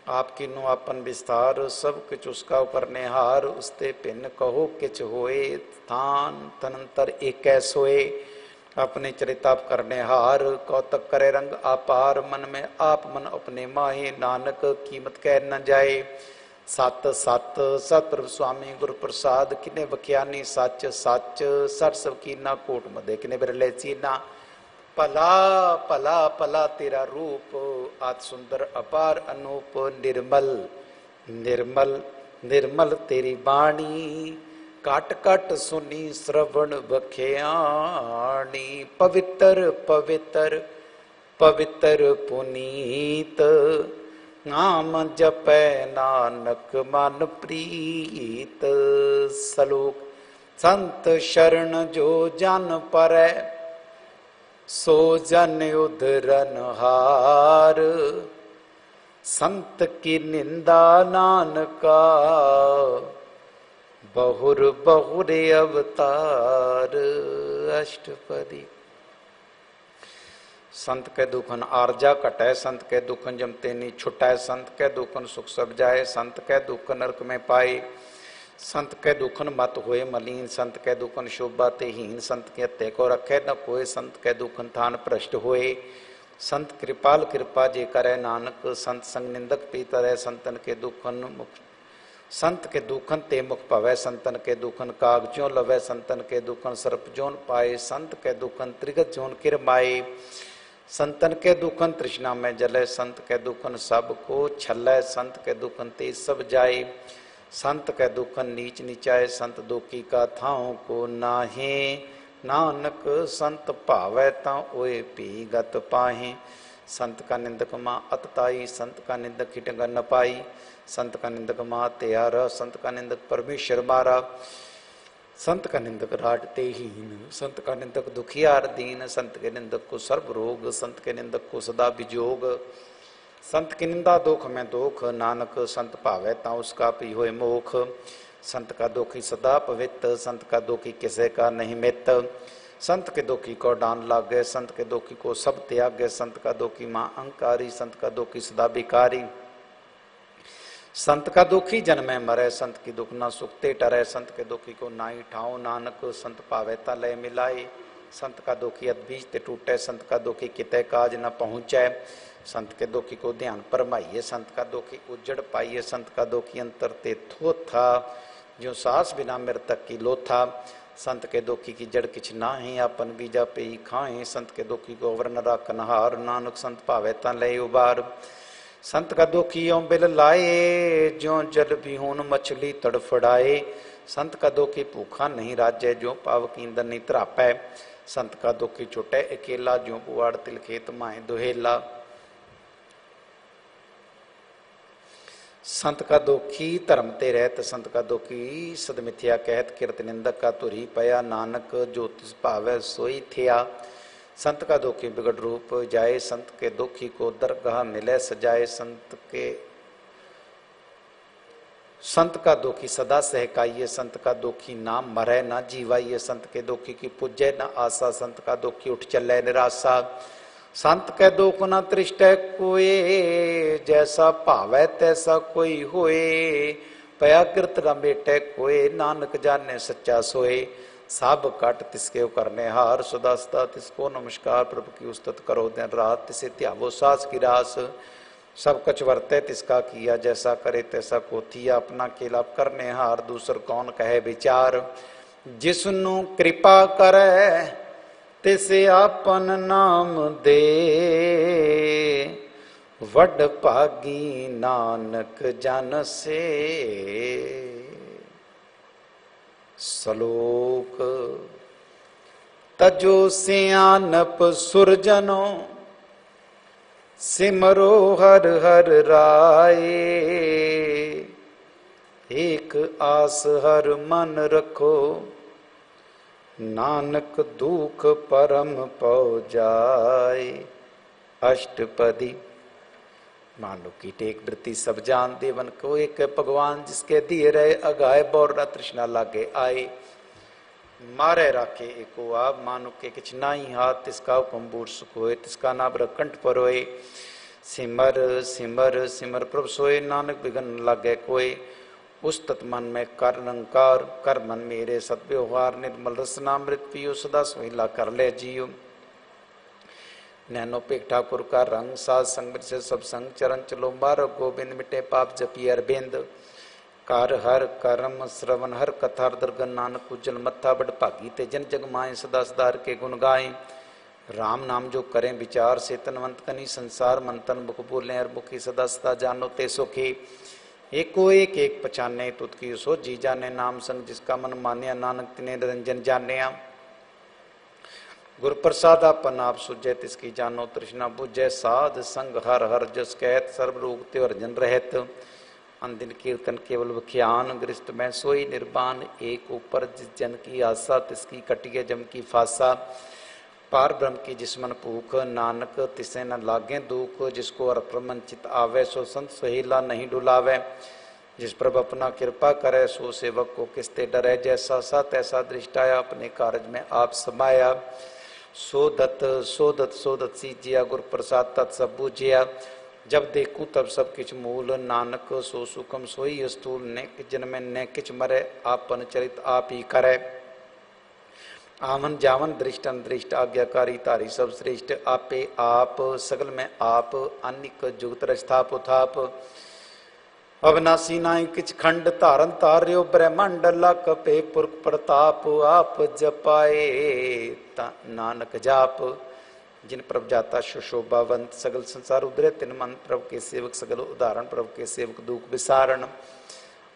आप किनो अपन विस्तार, सब किछ उसका करने हार, उसते भिन्न कहो किछ होए, स्थान तनंतर एक सोए, अपने चरिताप करने हार, कौतक करे रंग आपार, मन में आप मन अपने माहे, नानक कीमत कह न जाए, सत सत सतप्रभ स्वामी गुरु प्रसाद, किने बख्यानी सच सच, सर सब की ना कोट मदे, किने बिरले चीना, पला पला पला तेरा रूप, आत सुंदर अपार अनूप, निर्मल निर्मल निर्मल तेरी बाणी, काट काट सुनी श्रवण बख्याणी, पवित्र पवित्र पवित्र पुनीत, नाम जपै नानक मन प्रीत, सलोक संत शरण जो जन परै, सो जन उधरन हार, संत की निंदा नानका, बहुर बहुर अवतार, अष्टपदी। संत के दुखन आर्जा कटै, संत के दुखन जमते नी छुटै, संत के दुखन सुख सब जाए, संत के दुख नरक में पाए, संत के दुखन मत होए मलीन, संत के दुखन शोभा ते हीन, संत के हत्ते को रखे न कोय, संत के दुखन थान भ्रष्ट होए, संत कृपाल कृपा जे करे नानक, संत संग निंदक पीतरै, संतन के दुखन मुख, संत के दुखन ते मुख पवै, संतन के दुखन काग ज्यों लवै, संतन के दुखन सर्प जोन पाए, संत के दुखन त्रिगत जोन किरमाए, संतन के दुखन तृष्णा में जले, संत के दुखन सब को छलै, संत के दुखन तेज सब जाए, संत के दुखन नीच नीचाए, संत दुखी का थाओं को नाहे, नानक संत भावै ता ओए पी गत पाहे, संत का निंदक माँ अतताई, संत का निंदक हिटंग न पाई, संत का निंदक माँ त्यारा, संत का निंदक परमेश्वर मारा, संत का निंदक राटते हीन, संत का निंदक दुखियार दीन, संत के निंदक को सर्व रोग, संत के निंदक को सदा विजोग, संत की निंदा दुख में दुख, नानक संत भावै ता उसका पी होए मोख, संत का दुखी सदा पवित्र, संत का दुखी किसे का नहीं मित, संत के दुखी को डान लागे, संत के दुखी को सब त्यागे, संत का दुखी माँ अहंकारी, संत का दुखी सदा बिकारी, संत का दुखी जन्मे मरे, संत की दुख न सुखते टरे, संत के दुखी को नाई ठाओ, नानक संत पावे ता लय मिलाए, संत का दुखी अदबीज ते टूटे, संत का दुखी किते काज न पहुँचे, संत के दुखी को ध्यान परमाइए, संत का दुखी उजड़ पाइए, संत का दुखी अंतर ते थोथा, जो सास बिना मृतक की लोथा, संत के दुखी की जड़ किछ नाहीं, अपन बीजा पे ही खाएं, संत के दुखी को वर्ण राखन हार, नानक संत पावे ता लय उबार, संत का दुखी यों बिल लाए, ज्यों जल बिहून मछली तड़फड़ाए, संत का दुखी भूखा नहीं राजे, ज्यों पावक ईंधन नहीं तरापै, संत का दुखी छुटे अकेला, ज्यों पुआड़ तिल खेत माए दुहेला, संत का दुखी धर्म ते रहत, संत का दुखी सदमिथ्या कहत, किरत निंदक का तुरी पया, नानक जो तिस भावै सोई थिया, संत का दुखी बिगड़ रूप जाए, संत के दुखी को दरगाह मिले सजाए, संत का दुखी सदा सहकाइए, संत का दुखी नाम मरे ना जीवाइए, संत के दुखी की पूजे न आशा, संत का दुखी उठ चले निराशा, संत के दुख न तृष्टै कोय, जैसा भावै तैसा कोई होए, पया कृत न बेटे कोय, नानक जाने सच्चा सोए, सब कट तिसके करने हार, सदा सदा तिसको नमस्कार, प्रभु की उस्तत करो दिन रात, तिसे त्यावो सास की रास, सब कछ वर्ते तिसका किया, जैसा करे तैसा को थिया, अपना खिलाफ करने हार, दूसर कौन कहे विचार, जिसनु कृपा करे तिसे आपन नाम दे, वड भागी नानक जन से, सलोक तजो सियानप सुरजनो, सिमरो हर हर राय, एक आस हर मन रखो, नानक दुख परम पौ जाए, अष्टपदी। मान लो की टेक वृत्ति सब जान देवन को एक भगवान, जिसके दिए रहे अगाए बोर न तृष्णा लागे आए, मारे राखे एको आप, मानो के किछ नाई हाथ, तिसका हुक्म बूढ़ सुख होए, तिसका नाम कंठ पर होए, सिमर सिमर सिमर प्रभु सोए, नानक बिघन लागे कोय, उस तत् मन में कर निरंकार, कर मन मेरे सत व्यवहार, निर्मल रसनामृत पियो, सदा सुहिला कर ले जियो, नैनो पेक ठाकुर का रंग, साध संग से सब संग, चरण चलो मारो गोविंद, मिटे पाप जपी अरविंद, कार हर करम श्रवण हर कथा दर्गन, नानक उज्जल मत्था बड़ भागी, ते जन जग माए, सदा सदार के गुण गाए, राम नाम जो करें विचार, से तनवंत कनी संसार, मंतन मुख बोले हर मुखी, सदा सदा जानो ते सुखी, एको एक एक पहचाने, तुत की सो जी जाने, नाम संग जिसका मन मानिया, नानक तिने निरंजन जानिया, गुर प्रसाद अपन आप सुजै, तिसकी जानो तृष्णा बुझै, साध संग हर हर जस कहत, सर्व रोग त्यो अर्जन रहत, अंदिन कीर्तन केवल बख्यान, गृहस्थ में सोई निर्वाण, एक ऊपर जिस जन की आशा, तिसकी कटिए जम की फासा, पार ब्रह्म की जिसमन भूख, नानक तिसे न लागे दुख, जिसको अर्पण चित आवे, सो संत सहेला नहीं डुलावे, जिस प्रभु अपना कृपा करे, सो सेवक को किसते डरे, जैसा सा तैसा दृष्टाया, अपने कार्य में आप समाया, सोदत सोदत सोदत सीजिया गुर प्रसाद तत् सब बूझिया। जब देखूं तब सब किछ मूल, नानक सो सुखम सोई स्थूल। ने जन्मे ने किछ मरे, आपन चरित आप ही करे। आवन जावन दृष्टन दृष्ट, आज्ञाकारी तारी सब श्रेष्ठ। आपे आप सगल में आप, अनिक जुगत रस्थाप उथाप। अविनाशी नाई किछ खंड, धारन तार्यो ब्रह्मांड। लख पे पुरख प्रताप, आप जपाए नानक जाप। जिन प्रभ जाता शोभावंत, सगल संसार उदरे तिन मन। प्रभु के सेवक सगल उदाहरण, प्रभु के सेवक दुख विसारण।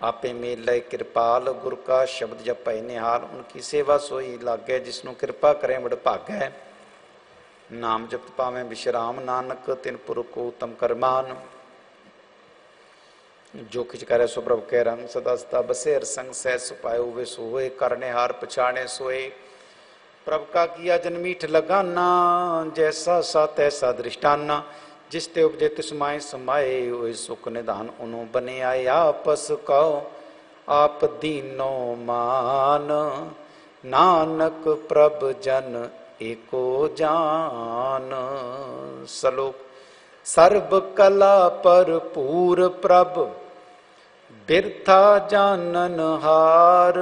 आपे मेल लय कृपाल, गुरु का शब्द जपै निहाल। उनकी सेवा सोई लागे, जिसनु कृपा करें बड़ भागै। नाम जपत पावें विश्राम, नानक तिन पुरख को उत्तम करमान। जो किछ करे सो प्रभु के रंग, सदा सदा बसे हर संग। सह सुपायो वे सोए, करने हार पछाणे सोए। प्रभु का किया जन मीठ लगाना, जैसा सा तैसा दृष्टाना। जिस ते उपजे तिस माय समाये, ओए सुख निधान उनु बने आए। आपस कहो आप दीनो मान, नानक प्रभ जन एको जान। श्लोक। सर्व कला भरपूर प्रभ, बिरथा जानन हार।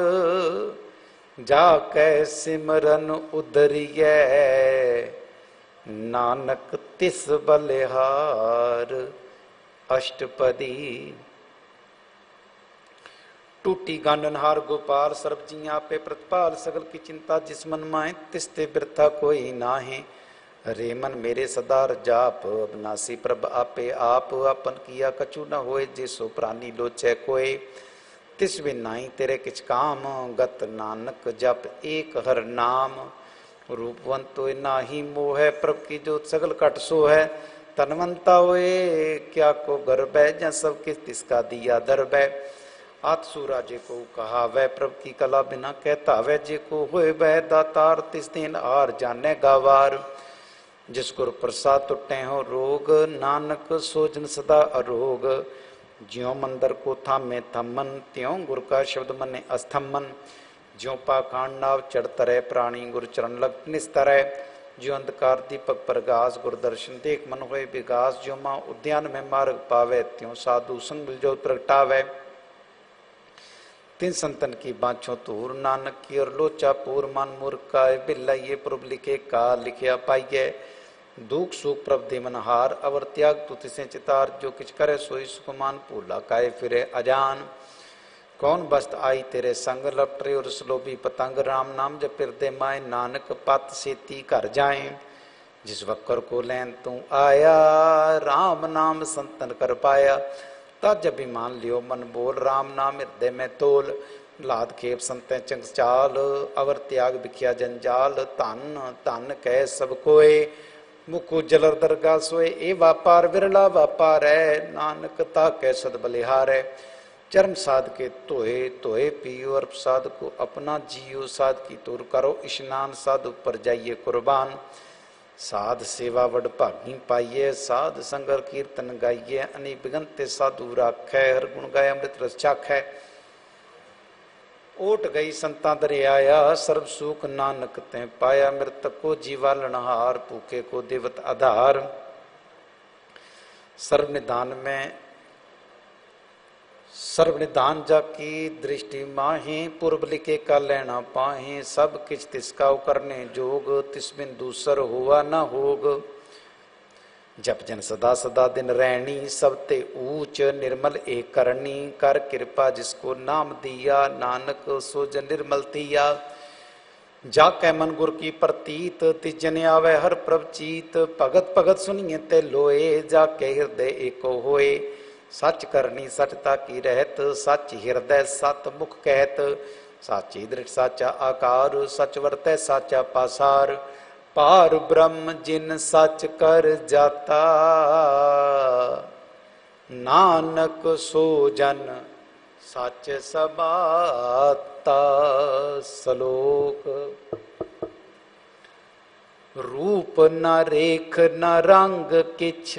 जाकै सिमरन उधरियै, नानक तिस बलिहार। अष्टपदी। टूटी गाननहार गोपाल, सर्ब जिया पे प्रतिपाल। सगल की चिंता जिस मन माए, तिसते बिरथा कोई नाहे। रे मन मेरे सदार जाप, अविनाशी प्रभ आपे आप। अपन किया कछु न होए, जे सो प्राणी लोचै कोय। तिस बिन नाई तेरे किछ काम, गत नानक जप एक हर नाम। रूपवंत तो नाही मोह है, प्रभ की जोत सगल कट सो है। तनवंता होए क्या को गर्भ है, जहाँ सब किस तिसका दिया दर्ब है। आतसुरा जे को कहा वह, प्रभ की कला बिना कहता वह। जे को होए वह दातार, तिस दिन आर जाने गावार। जिस गुर प्रसाद टुटे हो रोग, नानक सोजन सदा अरोग। ज्यों मंदिर को थामे थमन, त्यों गुर का शब्द मने अस्थमन। ज्यों पाखंड नाव चढ़तरे प्राणी, गुरु चरण लग निस्तरै। ज्यों अंधकार दीपक प्रकाश, गुरु दर्शन देख मन होए विकास। ज्यों माँ उद्यान में मार्ग पावे, त्यों साधु संग मिल जो प्रगटावे। तिन संतन की बाँछों तूर, नानक की और लोचा पूर। मान मूर्ख का बिल्ला, ये प्रभ लिखे का लिखिया पाइये। दुख सुख प्रभ मन हार, अवर त्याग तु तिसे चितार। जो किछ करे सोई सुखमान, भूला काए फिरे अजान। कौन बस्त आई तेरे संग, लपटरे और सलोभी पतंग। राम नाम जप फिरदे माए, नानक पत सेती घर जाए। जिस वक्कर को लैन तू आया, राम नाम संतन कर पाया। तज अभिमान लियो मन बोल, राम नाम हृदय में तोल। लाद खेप संतें चंग चाल, अवर त्याग बिखिया जंजाल। धन धन कह सब कोय, मुखो जलर दरगाह सोए। ए व्यापार विरला व्यापार है, नानक ताकै सद बलिहार है। चरण साध के तोए तोए पियो, और साध को अपना जियो। साध की तुर करो स्नान, साधु पर जाइए कुर्बान। साध सेवा वड भागी पाइये, साध संगर कीर्तन गाइये। अनि बिगंते साधु राखै, हर गुण गाय अमृत रस चाखै। ओट गई संता दरियाया, सर्व सुख नानक ते पाया। मृतक को जीवालनहार, भूखे को देवत आधार। सर्वनिधान जाकी दृष्टि माहे, पूर्व लिखे का लेना पाहे। सब किछ तिसका करने जोग, तिस बिन दूसर हुआ न होग। जप जन सदा सदा दिन रहनी, सब ते ऊंच निर्मल एक करनी। कर कृपा जिसको नाम दिया, नानक सो जन निर्मल थिया। जाकै मन गुर की प्रतीत, तिस जन आवे हर प्रभ चीत। भगत भगत सुनिए ते लोए, जाके हृदय एको होए। सच करनी सचता की रहत, सच हृदय सत मुख कहत। साची दृढ़ साचा आकार, सच वर्तै साचा पासार। पार ब्रह्म जिन सच कर जाता, नानक सो जन सच समाता। श्लोक। रूप न रेख न रंग किछ,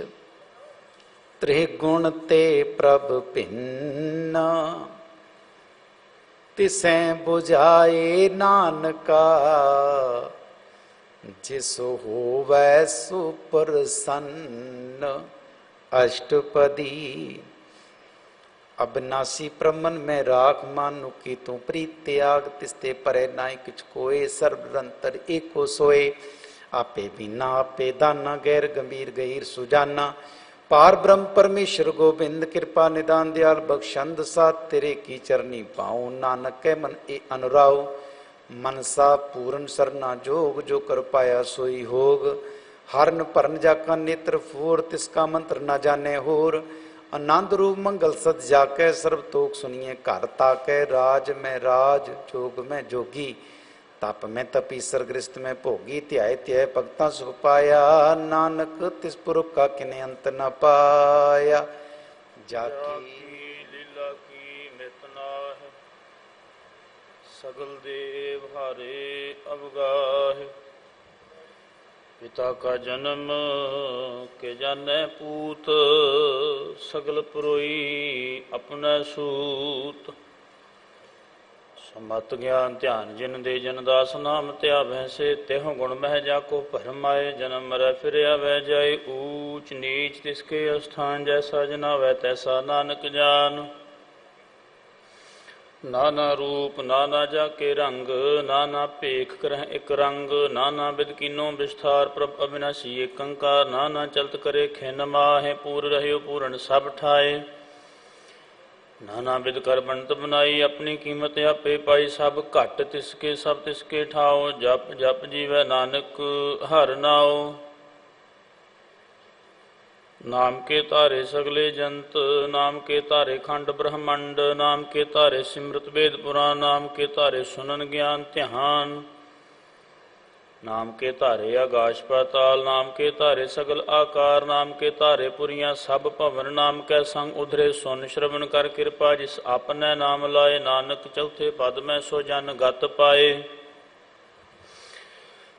त्रिगुण ते प्रभ भिन्न। तिसें बुझाए नानका, जिस होवै सुप्रसन्न अष्टपदी। अविनाशी प्रमन में राख मानु की तू प्रीत त्याग, तिस्ते परे नाई किछ कोय, सर्वरंतर एको सोए। आपे बिना आपे दाना, गैर गंभीर गहीर सुजाना। पार ब्रह्म परमेश्वर गोविंद, कृपा निदान दयाल बख्शंद साथ, तेरे की चरनी पाऊं नानक के मन ए अनुराव। मनसा पूर्ण सरना जोग, जो कर पाया सोई होग। हरन परन जाका नेत्र फूर, तिसका मंत्र न जाने होर। आनंद रूप मंगल सत जाके, सर्व तोक सुनिए घर ताके। राज में राज, जोग में जोगी, तप में तपी, सरगृष्ट में भोगी। ध्याय ध्याय भगता सुख पाया, नानक तिस पुरख का किने अंत न पाया। जाकी लीला की मित नाहि, सगल देव हारे अवगाहे। पिता का जन्म के जाने पूत, सगल पुरोई अपने सूत। समत ज्ञान ध्यान जिन दे, जन दास नाम त्यावै से। तेह गुण मह जाको भरमाए, जन्म मरै फिर आवै जाए। ऊच नीच तिसके स्थान, जैसा जनावै तैसा नानक जान। नाना रूप नाना जाके रंग, नाना पेख करह एक रंग। नाना बिद कीनो विस्तार, प्रभ अविनाशी एक अंकार। नाना चलत करे खेन माहे, पूर रहयो पूरन सब ठाए। नाना बिद कर बनत बनाई, अपनी कीमत आपे पाई। सब घट तिसके सब तिसके ठाओ, जप जप जीवै नानक हर नाओ। नाम के तारे सगले जंत, नाम के तारे खंड ब्रह्मंड। नाम के तारे सिमृत वेद पुराण, नाम के तारे सुनन ज्ञान ध्यान। नाम के तारे आकाश पाताल, नाम के तारे सगल आकार। नाम के तारे पुरियां सब भवन, नाम कै संग उधरे सुन श्रवण कर। कृपा जिस आपने नाम लाए, नानक चौथे पद में सो जन गत पाए।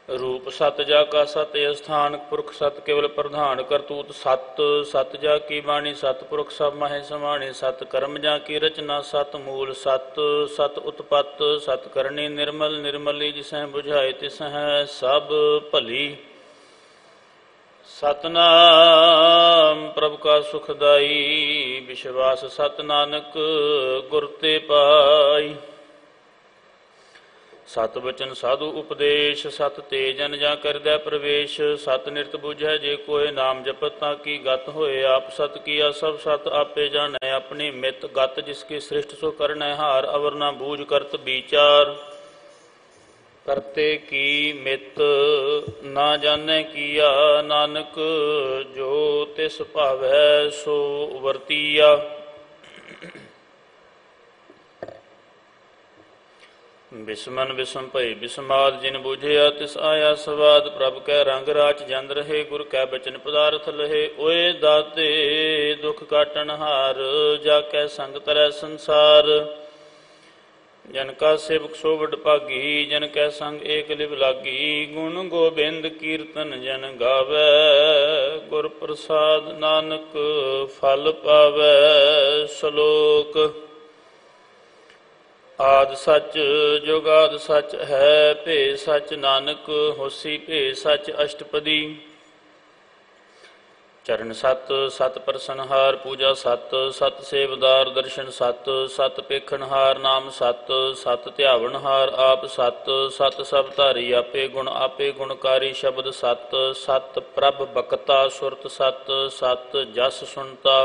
रूप सत जा का सत स्थान, पुरख सत केवल प्रधान। करतूत सत सत जा की बाणी, सत पुरख सब माहे समाणी। सत कर्म जा की रचना, सत मूल सत सत उत्पत्त। सत करणी निर्मल, निर्मली जिसह बुझाए तिसह सब भली। सतनाम प्रभु का सुखदाई, विश्वास सत नानक गुर ते पाई। सत बचन साधु उपदेश, सत ते जन जा करदै प्रवेश। सत निरत बुझै जे कोय, नाम जपत ताकी गत होए। आप सत किया सब सत आपे जानै, अपनी मित गत जिसकी सृष्ट सो करनै हार। अवर ना बूझ करत विचार, करते की मित ना जाने किया। नानक जो तिस भावै सो वरतिया। बिस्मन बिस्म भई बिस्माद, जिन बूझिया तिस आया सवाद। प्रभ कै रंग राच जंद रहे, गुर कै बचन पदार्थ लहे। ओए दाते दुख काटन हार, जाकै संग तरह संसार। जन का सेवक सो वड भागी, जन कै संग एक लिव लागी। गुण गोबिंद कीर्तन जन गावै, गुर प्रसाद नानक फल पावै। श्लोक। आद सच जुगाद सच है, भे सच नानक होसी भे सच अष्टपदी। चरण सत सत प्रसनहार, पूजा सत सत सेवदार। दर्शन सत सत पेखनहार, नाम सत सत ध्यावनहार। आप सत सत सब धारी, आपे गुणकारी। शब्द सत सत प्रभ बकता, सुरत सत सत जस सुनता।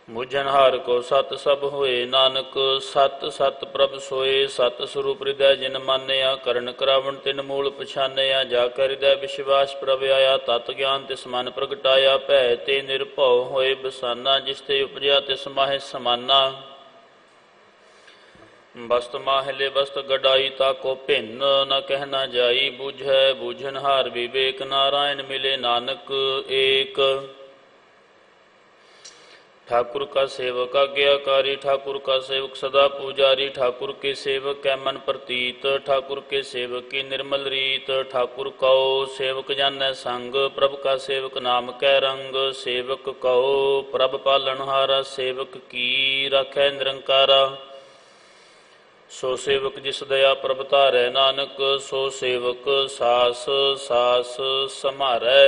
मुझनहार को सत सब होए, नानक सत सत प्रभ सोए। सत स्वरूप हृदय जिन मानया, करण करावण तिन मूल पछानया। जाकर हृदय विश्वास प्रभ आया, तत् ज्ञान तिस मन प्रगटाया। भै ते निरभउ होए बसाना, जिसते उपजया तिस माहे समाना। बस्त माहले बस्त गडाई, ताको भिन्न न कहना जाई। बूझै बूझनहार विवेक, नारायण मिले नानक एक। ठाकुर का सेवक आज्ञाकारी, ठाकुर का सेवक सदा पुजारी। ठाकुर के सेवक कै मन प्रतीत, ठाकुर के सेवक की निर्मल रीत। ठाकुर कहो सेवक जानै संग, प्रभ का सेवक नाम कै रंग। सेवक कहो प्रभ पालनहारा, सेवक की राखै निरंकारा। ਸੋ ਸੇਵਕ ਜਿਸ ਦਇਆ ਪ੍ਰਭ ਧਾਰੈ, ਨਾਨਕ ਸੋ ਸੇਵਕ ਸਾਸ ਸਾਸ ਸਮਾਰੈ।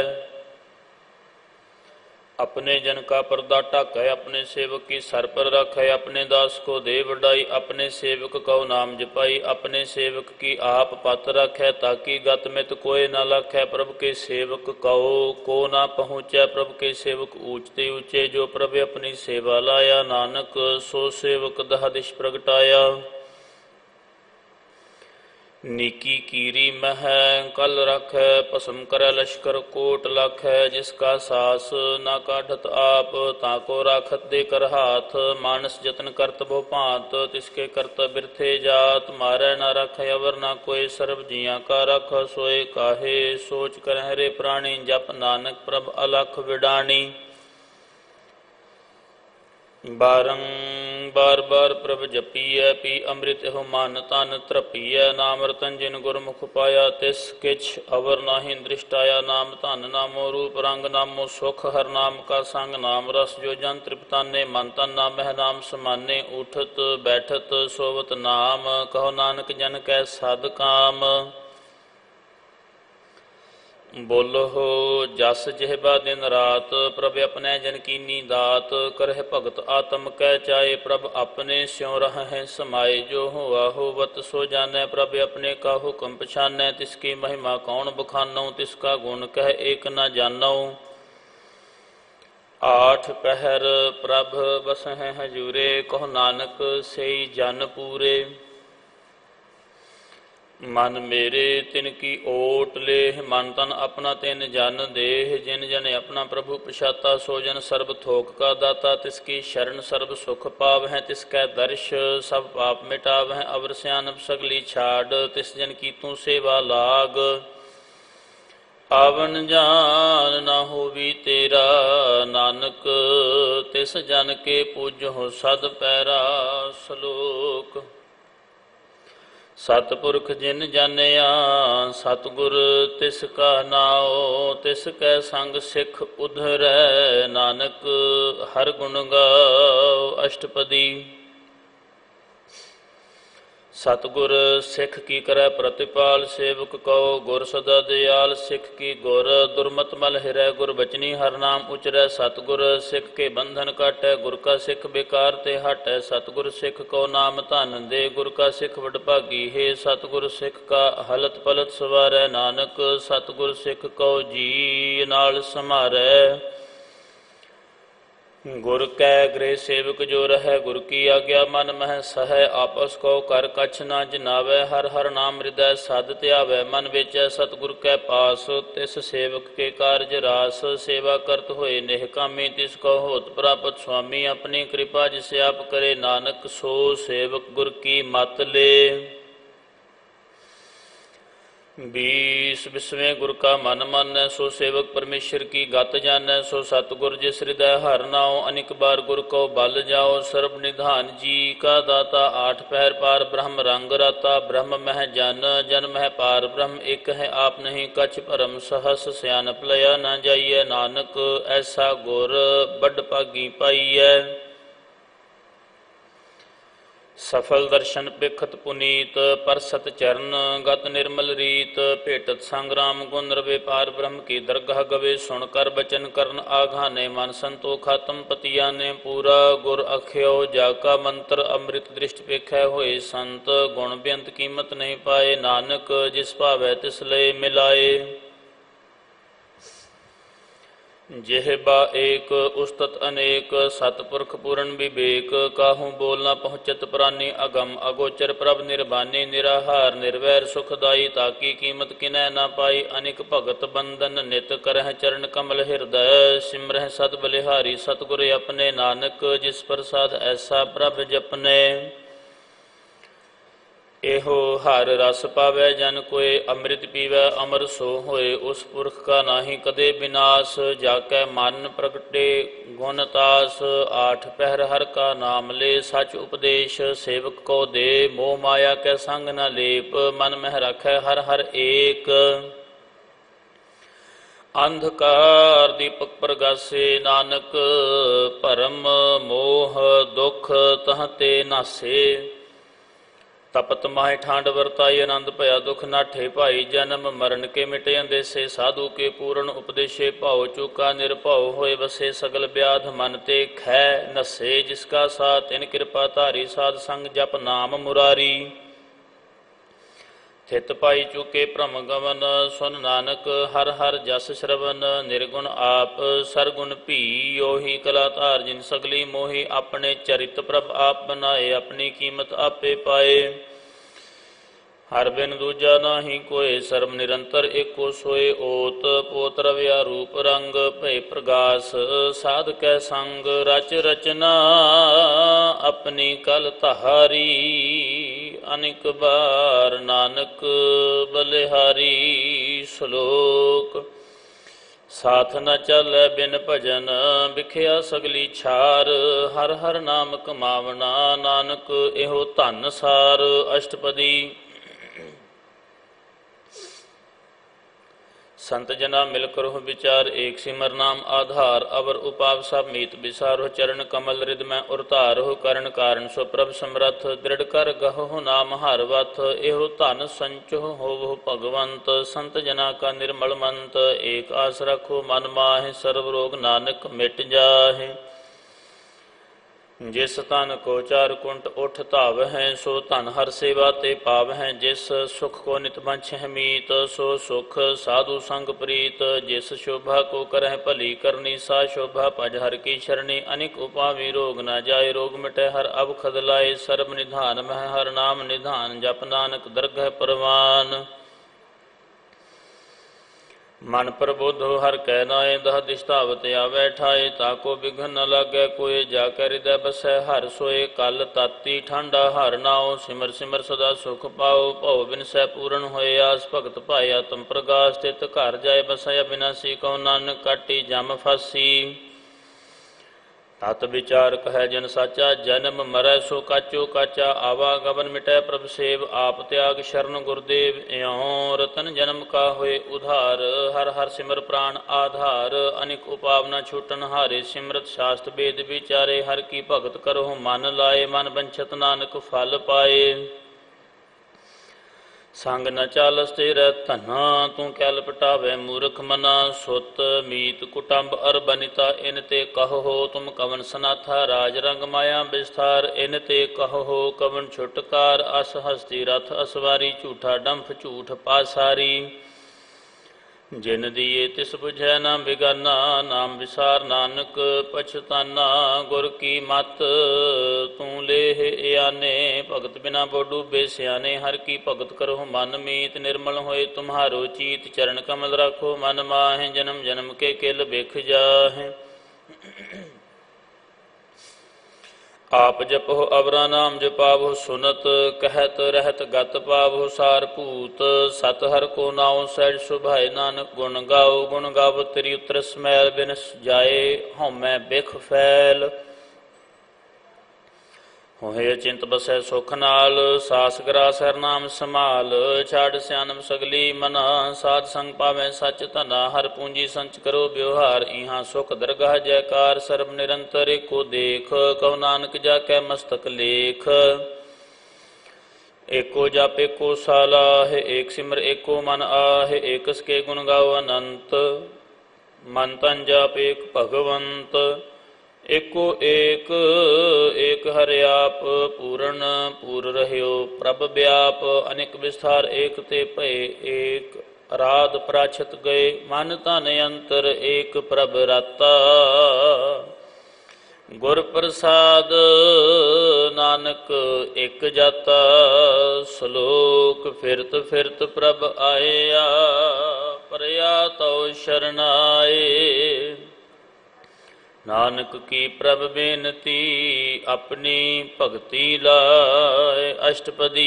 अपने जन का पर्दा ढाकै, अपने सेवक की सर पर रखै। अपने दास को दे वडाई, अपने सेवक को नाम जपाई। अपने सेवक की आप पत रखै, ताकि गत मित कोय न लखै। प्रभु के सेवक को ना पहुँचै, प्रभु के सेवक ऊंचते ऊंचे। जो प्रभु अपनी सेवा लाया, नानक सो सेवक दह दिश प्रगटाया। नीकी कीरी मह कल रखै, भस्म करे लश्कर कोट लखै। जिसका सास ना काढ़त आप, ताको राखत दे कर हाथ। मानस जतन करत भो भांत, तिसके करत बिरथे जात। मारै ना रखै अवर ना कोय, सर्व जियां का रख सोए काहे। सोच कर हरे प्राणी, जप नानक प्रभ अलख विडाणी। बार बार प्रभ जपीਐ, पी अमृत हो मन तन तृपीਐ। नाम रतन जिन गुरमुख पाया, तिस किछ अवर नाहि दृष्टाया। नाम धन नामो रूप रंग, नामो सुख हर नाम का संग। नाम रस जो जन तृप्ताने, मन तन नामह नाम समाने। उठत बैठत सोवत नाम, कहो नानक जन कै साध काम। बोलो हो जस जिहबा दिन रात, प्रभ अपने जन कीनी दात। करह भगत आत्म कै चाए, प्रभ अपने स्यों रहै समाए। जो हुआ होवत सो जानै, प्रभ अपने का हुक्म पछानै। तिसकी महिमा कौन बखानौ, तिसका गुण कह एक न जानौ। आठ पहर प्रभ बसहै हजूरे, कहो नानक सेई जन पूरे। मन मेरे तिनकी ओट लेह, मन तन अपना तिन जन देह। जिन जन अपना प्रभु पछाता, सो जन सर्ब थोक का दाता। तिसकी शरण सर्ब सुख पावै, तिसकै दर्श सब पाप मिटावै। अवर सियानप सगली छाड़, तिस जन की तू सेवा लाग। आवन जान ना होवी तेरा, नानक तिस जन के पूजो सद पैरा। सलोक सतपुरख जिन जानिया, सतगुर तिसका नाओ। तिसकै संग सिख उधरै, नानक हर गुण गाओ अष्टपदी। सतगुर सिख की करै प्रतिपाल, सेवक कहो गुर सदा दयाल। सिख की गुर दुर्मत मल हिरै, गुर बचनी हर नाम उचरै। सतगुर सिख के बंधन काटै, गुर का सिख बेकार ते हटै। सतगुर सिख को नाम धन दे, गुर का सिख वडभागी है। सतगुर सिख का हलत पलत सवारै, नानक सतगुर सिख को जी नाल समारै। गुर कै गृह सेवक जो रहै, गुर की आज्ञा मन मह सहै। आपस को कर कछ न जिनावै, हर हर नाम हृदय सद ध्यावै। मन बेचै सतगुर कै पास, तिस सेवक के कारज रास। सेवा करत होए निहकामी, तिसको होत प्रापत स्वामी। अपनी कृपा जिस आप करे, नानक सो सेवक गुर की मत ले। 20 विस्वें गुर का मन मानै, सो सेवक परमेश्वर की गत जानै। सो सतगुर जिस हृदय हर नाओ, अनिक बार गुर को बल जाओ। सर्व निधान जी का दाता, आठ पहर पार ब्रह्म रंग राता। ब्रह्म मह जन, जन मह पार ब्रह्म एक है। आप नहीं कछ भरम, सहस सियानप लया न जाइए। नानक ऐसा गुर बड़ भागी पाइयै। सफल दर्शन पिखत पुनीत, परसत चरण गत निर्मल रीत। भेटत संग्राम गुण रवे, पार ब्रह्म की दरगाह गवे। सुन कर बचन करन आघाने, मन संतोख आत्म पतिया ने। पूरा गुर अख्यो जाका मंत्र, अमृत दृष्टि पेखै होए संत। गुण बेअंत कीमत नहीं पाए, नानक जिस भावै तिस लय मिलाए। जेहबा एक उस्तत अनेक, सतपुरख पूर्ण विवेक। काहू बोल न पहुँचत प्राणी, अगम अगोचर प्रभ निर्बानी। निराहार निर्वैर सुखदाई, ताकी कीमत किनै न पाई। अनिक भगत बंदन नित, करह चरण कमल हृदय। सिमरह सत बलिहारी, सतगुर अपने। नानक जिस प्रसाद ऐसा प्रभ जपने। एहो हर रस पावै जन कोय, अमृत पीवै अमर सो होए। उस पुरख का नाहि कदे विनाश, जाकै मन प्रगटे गुण तास। आठ पहर हर का नाम ले, सच उपदेश सेवक को दे। मोह माया कै संग न लेप, मन मह रखै हर हर एक। अंधकार दीपक प्रगासे, नानक भरम मोह दुख तह ते नासे। ਤਪਤ ਮਾਹਿ ਠਾਂਡ ਵਰਤਾਈ ਆਨੰਦ ਭਇਆ ਦੁਖ ਨਾਠੇ ਭਾਈ ਜਨਮ ਮਰਨ ਕੇ ਮਿਟੇ ਅੰਦੇਸੇ ਸਾਧੂ ਕੇ ਪੂਰਨ ਉਪਦੇਸ਼ੇ ਭਾਉ ਚੁਕਾ ਨਿਰਭਉ ਹੋਏ ਵਸੇ ਸਗਲ ਬਿਆਧ ਮਨ ਤੇ ਖੈ ਨਸੇ ਜਿਸ ਕਾ ਸਾ ਤਿਨ ਕਿਰਪਾ ਧਾਰੀ ਸਾਧ ਸੰਗ ਜਪ ਨਾਮ ਮੁਰਾਰੀ ਥਿਤ ਪਾਈ ਚੁਕੇ ਭ੍ਰਮ ਗਵਨ ਸੁਨ ਨਾਨਕ ਹਰ ਹਰ ਜਸ ਸ਼ਰਵਨ ਨਿਰਗੁਣ ਆਪ ਸਰਗੁਣ ਭੀ ਉਹੀ ਕਲਾ ਧਾਰ ਜਿਨ ਸਗਲੀ ਮੋਹੀ ਆਪਣੇ ਚਰਿਤ ਪ੍ਰਭ ਆਪ ਬਨਾਏ ਆਪਣੀ ਕੀਮਤ ਆਪੇ ਪਾਏ ਹਰ ਬਿਨ ਦੂਜਾ ਨਾਹੀ ਕੋਏ ਸਰਬ ਨਿਰੰਤਰ ਏਕੋ ਸੋਏ ਓਤ ਪੋਤ ਰਵਿਆ ਰੂਪ ਰੰਗ ਭੈ ਪ੍ਰਗਾਸ ਸਾਧ ਕੈ ਸੰਗ ਰਚ ਰਚਨਾ ਆਪਣੀ ਕਲ ਤਹਾਰੀ ਅਨੇਕ ਬਾਰ ਨਾਨਕ ਬਲਿਹਾਰੀ ਸ਼ਲੋਕ ਸਾਥ ਨ ਚੱਲੈ ਬਿਨ ਭਜਨ ਵਿਖਿਆ ਸਗਲੀ ਛਾਰ ਹਰ ਹਰ ਨਾਮ ਕਮਾਵਣਾ ਨਾਨਕ ਇਹੋ ਧਨ ਸਾਰ ਅਸ਼ਟਪਦੀ संत जना मिल करहु विचार एक सिमर नाम आधार अवर उपाव सब मीत विसारो चरण कमल रिद में उरतारहु करण कारण सो प्रभ समरथ दृढ़ कर गहु नाम हर वथ एहो धन संचो होवहु भगवंत संत जना का निर्मल मंत एक आस रखो मन माहि सर्व रोग नानक मिट जाहे जिस तन को चार कुंट उठ धाव है सो धन हर सेवा ते पाव है जिस सुख को नित बंछ है मीत सो सुख साधु संग प्रीत जिस शोभा को करह भली करनी सा शोभा भज हर की शरणी अनिक उपावी रोग न जाय रोग मिटे हर अवखद लाए सर्ब निधान मह हर नाम निधान जप नानक दरगह परवान मन प्रबोध हर कह नाए दह दिशतावत आवे ठाए ताको बिघन न लागे कोय जाकर हृदय बसै हर सोए कल ताती ठंडा हर नाओ सिमर सिमर सदा सुख पाओ भव बिनसै पूर्ण होए आस भगत पाया तुम प्रगास स्थित घर जाए बसया बिनासी कौ नानक काटी जम फासी तत विचार कह जन साचा जन्म मरै सो काचो काचा आवागमन मिटै प्रभ सेव आप त्याग शरण गुरुदेव इयों रतन जन्म का होए उधार हर हर सिमर प्राण आधार अनिक उपाव न छूटन हारे सिमरत शास्त्र वेद विचारे हर की भगत करो मन लाए मन बंछत नानक फल पाए संग न चालस तेरा धना तू कैल पटावे मूर्ख मना सुत मीत कुटुंब अर बनिता इन ते कहो तुम कवन सनाथा राज रंग माया विस्तार इन ते कहो कवन छुटकार अस हस्ती रथ असवारी झूठा डंफ झूठ पासारी जिन दिए तिस बुझै न बिगाना नाम विसार नानक पछताना गुर की मत तू लेह आने भगत बिना बो डूबे सियाने हर की भगत करो मन मीत निर्मल होए तुम्हारो चीत चरण कमल रखो मन माहे जन्म जन्म के किल बिख जाहे आप जपो अवरा नाम जपावो सुनत कहत रहत गत पावो सार पूत सत हर को नाओ सहज सुभाए नानक गुण गावो तेरी उतर समैल बिनस जाए हौमै बिख फैल होए चिंत बसै सुख नाल सास ग्रास हर नाम संभाल छाड़ सियानम सगली मना साध संग पावै सच धना हर पूंजी संच करो व्यवहार इहाँ सुख दरगाह जयकार सर्ब निरंतर एको देख कहो नानक जाकै मस्तक लेख एको जप एको सालाह एक सिमर एको मन आह एकस के गुण गाओ अनंत मन तन जप एक भगवंत एको एक एक हरि आप पूर्ण पूर रह्यो प्रभ व्याप अनेक विस्तार एक ते भय एक राध प्राछत गए मन तन अंतर एक प्रभ राता गुर प्रसाद नानक एक जाता श्लोक फिरत फिरत प्रभ आया परया तो शरणाए नानक की प्रभ बेनती अपनी भगति लाए अष्टपदी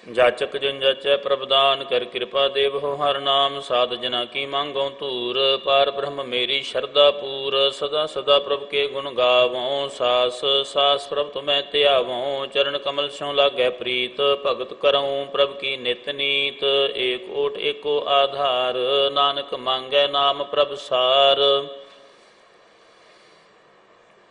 जाचक जन जाचै प्रभदान कर कृपा देव हो हर नाम साध जना की मांगो तूर पार ब्रह्म मेरी शरदा पूर सदा सदा प्रभ के गुण गावों सास सास प्रभ तुम्हें त्यावों चरण कमल स्यों लागै प्रीत भगत करऊँ प्रभ की नित नीत एक ओट एको आधार नानक मांगै नाम प्रभ सार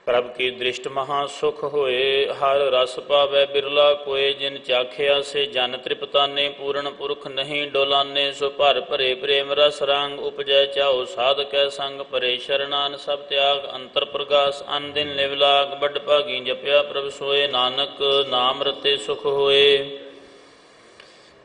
ਪ੍ਰਭ ਕੀ ਦ੍ਰਿਸ਼ਟ ਮਹਾ ਸੁਖ ਹੋਏ। ਹਰ ਰਸ ਪਾਵੈ ਬਿਰਲਾ ਕੋਏ। ਜਿਨ ਚਾਖਿਆ ਸੇ ਜਨ ਤ੍ਰਿਪਤਾਨੇ। ਪੂਰਨ ਪੁਰਖ ਨਹੀਂ ਡੋਲਾਨੇ। ਸੋ ਭਰ ਭਰੇ ਪ੍ਰੇਮ ਰਸ ਰੰਗ। ਉਪਜੈ ਚਾਓ ਸਾਧਕੈ ਸੰਗ। ਭਰੇ ਸ਼ਰਨਾਨ ਸਭ ਤਿਆਗ। ਅੰਤਰ ਪ੍ਰਗਾਸ ਅਨ ਦਿਨ ਲਿਵ ਲਾਗ। ਵੱਡ ਭਾਗੀ ਜਪਿਆ ਪ੍ਰਭ ਸੋਏ। ਨਾਨਕ ਨਾਮ ਰਤੇ ਸੁਖ ਹੋਏ।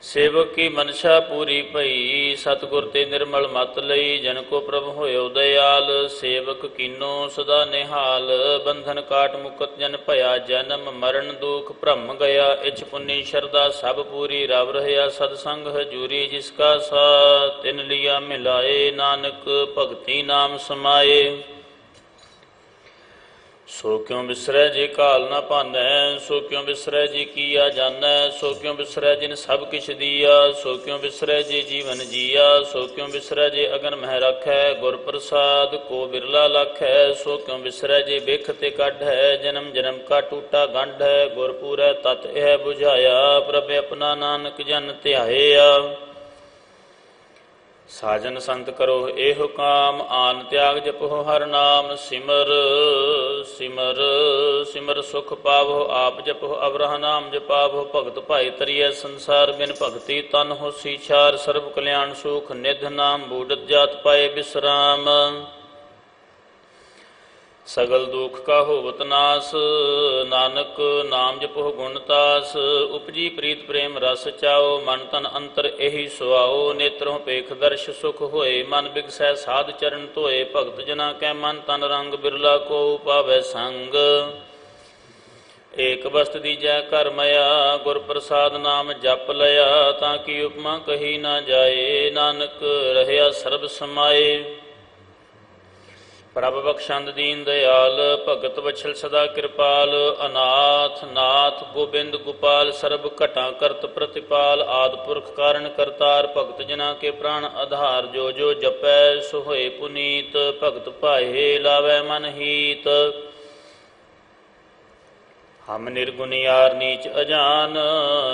ਸੇਵਕ ਕੀ ਮਨਸ਼ਾ ਪੂਰੀ ਭਈ। ਸਤਿਗੁਰ ਤੇ ਨਿਰਮਲ ਮਤ ਲਈ। ਜਨ ਕੋ ਪ੍ਰਭ ਹੋਇਓ ਦਇਆਲ। ਸੇਵਕ ਕੀਨੋ ਸਦਾ ਨਿਹਾਲ। ਬੰਧਨ ਕਾਟ ਮੁਕਤ ਜਨ ਭਇਆ। ਜਨਮ ਮਰਨ ਦੁਖ ਭ੍ਰਮ ਗਿਆ। ਇਛ ਪੁੰਨੀ ਸ਼ਰਦਾ ਸਭ ਪੂਰੀ। ਰਵ ਰਹਿਆ ਸਦ ਸੰਗ ਹਜੂਰੀ। ਜਿਸ ਕਾ ਸਾਥ ਤਿਨ ਲਿਆ ਮਿਲਾਏ। ਨਾਨਕ ਭਗਤੀ ਨਾਮ ਸਮਾਏ। ਸੋ ਕਿਉ ਬਿਸਰੈ ਜੇ ਕਾਲ ਨਾ ਭਾਨੈ। ਸੋ ਕਿਉ ਬਿਸਰੈ ਜੇ ਕੀਆ ਜਾਣੈ। ਸੋ ਕਿਉ ਬਿਸਰੈ ਜਿਨ ਸਭ ਕਿਛ ਦੀਆ। ਸੋ ਕਿਉ ਬਿਸਰੈ ਜੇ ਜੀਵਨ ਜੀਆ। ਸੋ ਕਿਉ ਬਿਸਰੈ ਜੇ ਅਗਨ ਮਹਿ ਰਖੈ। ਗੁਰ ਪ੍ਰਸਾਦ ਕੋ ਬਿਰਲਾ ਲਖੈ। ਸੋ ਕਿਉ ਬਿਸਰੈ ਜੇ ਬਿਖ ਤੇ ਕੱਢੈ। ਜਨਮ ਜਨਮ ਕਾ ਟੂਟਾ ਗੰਢ ਹੈ। ਗੁਰ ਪੂਰੈ ਤਤ ਇਹ ਬੁਝਾਇਆ। ਪ੍ਰਭ ਆਪਣਾ ਨਾਨਕ ਜਨ ਧਿਆਇਆ। ਸਾਜਨ ਸੰਤ ਕਰੋ ਇਹੋ ਕਾਮ। ਆਨ ਤਿਆਗ ਜਪੋ ਹਰ ਨਾਮ। ਸਿਮਰ ਸਿਮਰ ਸਿਮਰ ਸੁਖ ਪਾਵੋ। ਆਪ ਜਪੋ ਅਵਰਹ ਨਾਮ ਜਪਾਵੋ। ਭਗਤ ਭਾਈ ਤਰੀਐ ਸੰਸਾਰ। ਬਿਨ ਭਗਤੀ ਤਨ ਹੋਸੀ ਛਾਰ। ਸਰਬ ਕਲਿਆਣ ਸੁਖ ਨਿਧ ਨਾਮ। ਬੂੜਤ ਜਾਤ ਪਾਏ ਬਿਸਰਾਮ। ਸਗਲ ਦੁਖ ਕਾ ਹੋਵਤ ਨਾਸ। ਨਾਨਕ ਨਾਮ ਜਪੋ ਗੁਣ ਤਾਸ। ਉਪਜੀ ਪ੍ਰੀਤ ਪ੍ਰੇਮ ਰਸ ਚਾਓ। ਮਨ ਤਨ ਅੰਤਰ ਇਹੀ ਸੁਆਓ। ਨੇਤਰੋਂ ਪੇਖ ਦਰਸ਼ ਸੁਖ ਹੋਏ। ਮਨ ਬਿਗਸੈ ਸਾਧ ਚਰਨ ਧੋਏ। ਭਗਤ ਜਨਾ ਕੈ ਮਨ ਤਨ ਰੰਗ। ਬਿਰਲਾ ਕੋ ਪਾਵੈ ਸੰਗ। ਏਕ ਬਸਤ ਦੀਜੈ ਘਰ ਮਇਆ। ਗੁਰ ਪ੍ਰਸਾਦ ਨਾਮ ਜਪ ਲਿਆ। ਤਾਂ ਕੀ ਉਪਮਾ ਕਹੀ ਨਾ ਜਾਏ। ਨਾਨਕ ਰਹਿਆ ਸਰਬ ਸਮਾਏ। ਪ੍ਰਭ ਬਖਸ਼ੰਦ ਦੀਨ ਦਿਆਲ। ਭਗਤ ਵਛਲ ਸਦਾ ਕਿਰਪਾਲ। ਅਨਾਥ ਨਾਥ ਗੋਬਿੰਦ ਗੋਪਾਲ। ਸਰਬ ਘਟਾਂ ਕਰਤ ਪ੍ਰਤਿਪਾਲ। ਆਦਿ ਪੁਰਖ ਕਾਰਨ ਕਰਤਾਰ। ਭਗਤ ਜਨਾ ਕੇ ਪ੍ਰਾਣ ਆਧਾਰ। ਜੋ ਜੋ ਜਪੈ ਸੋ ਹੋਏ ਪੁਨੀਤ। ਭਗਤ ਭਾਏ ਲਾਵੈ ਮਨ ਹੀਤ। ਹਮ ਨਿਰਗੁਣਿਆਰ ਨੀਚ ਅਜਾਨ।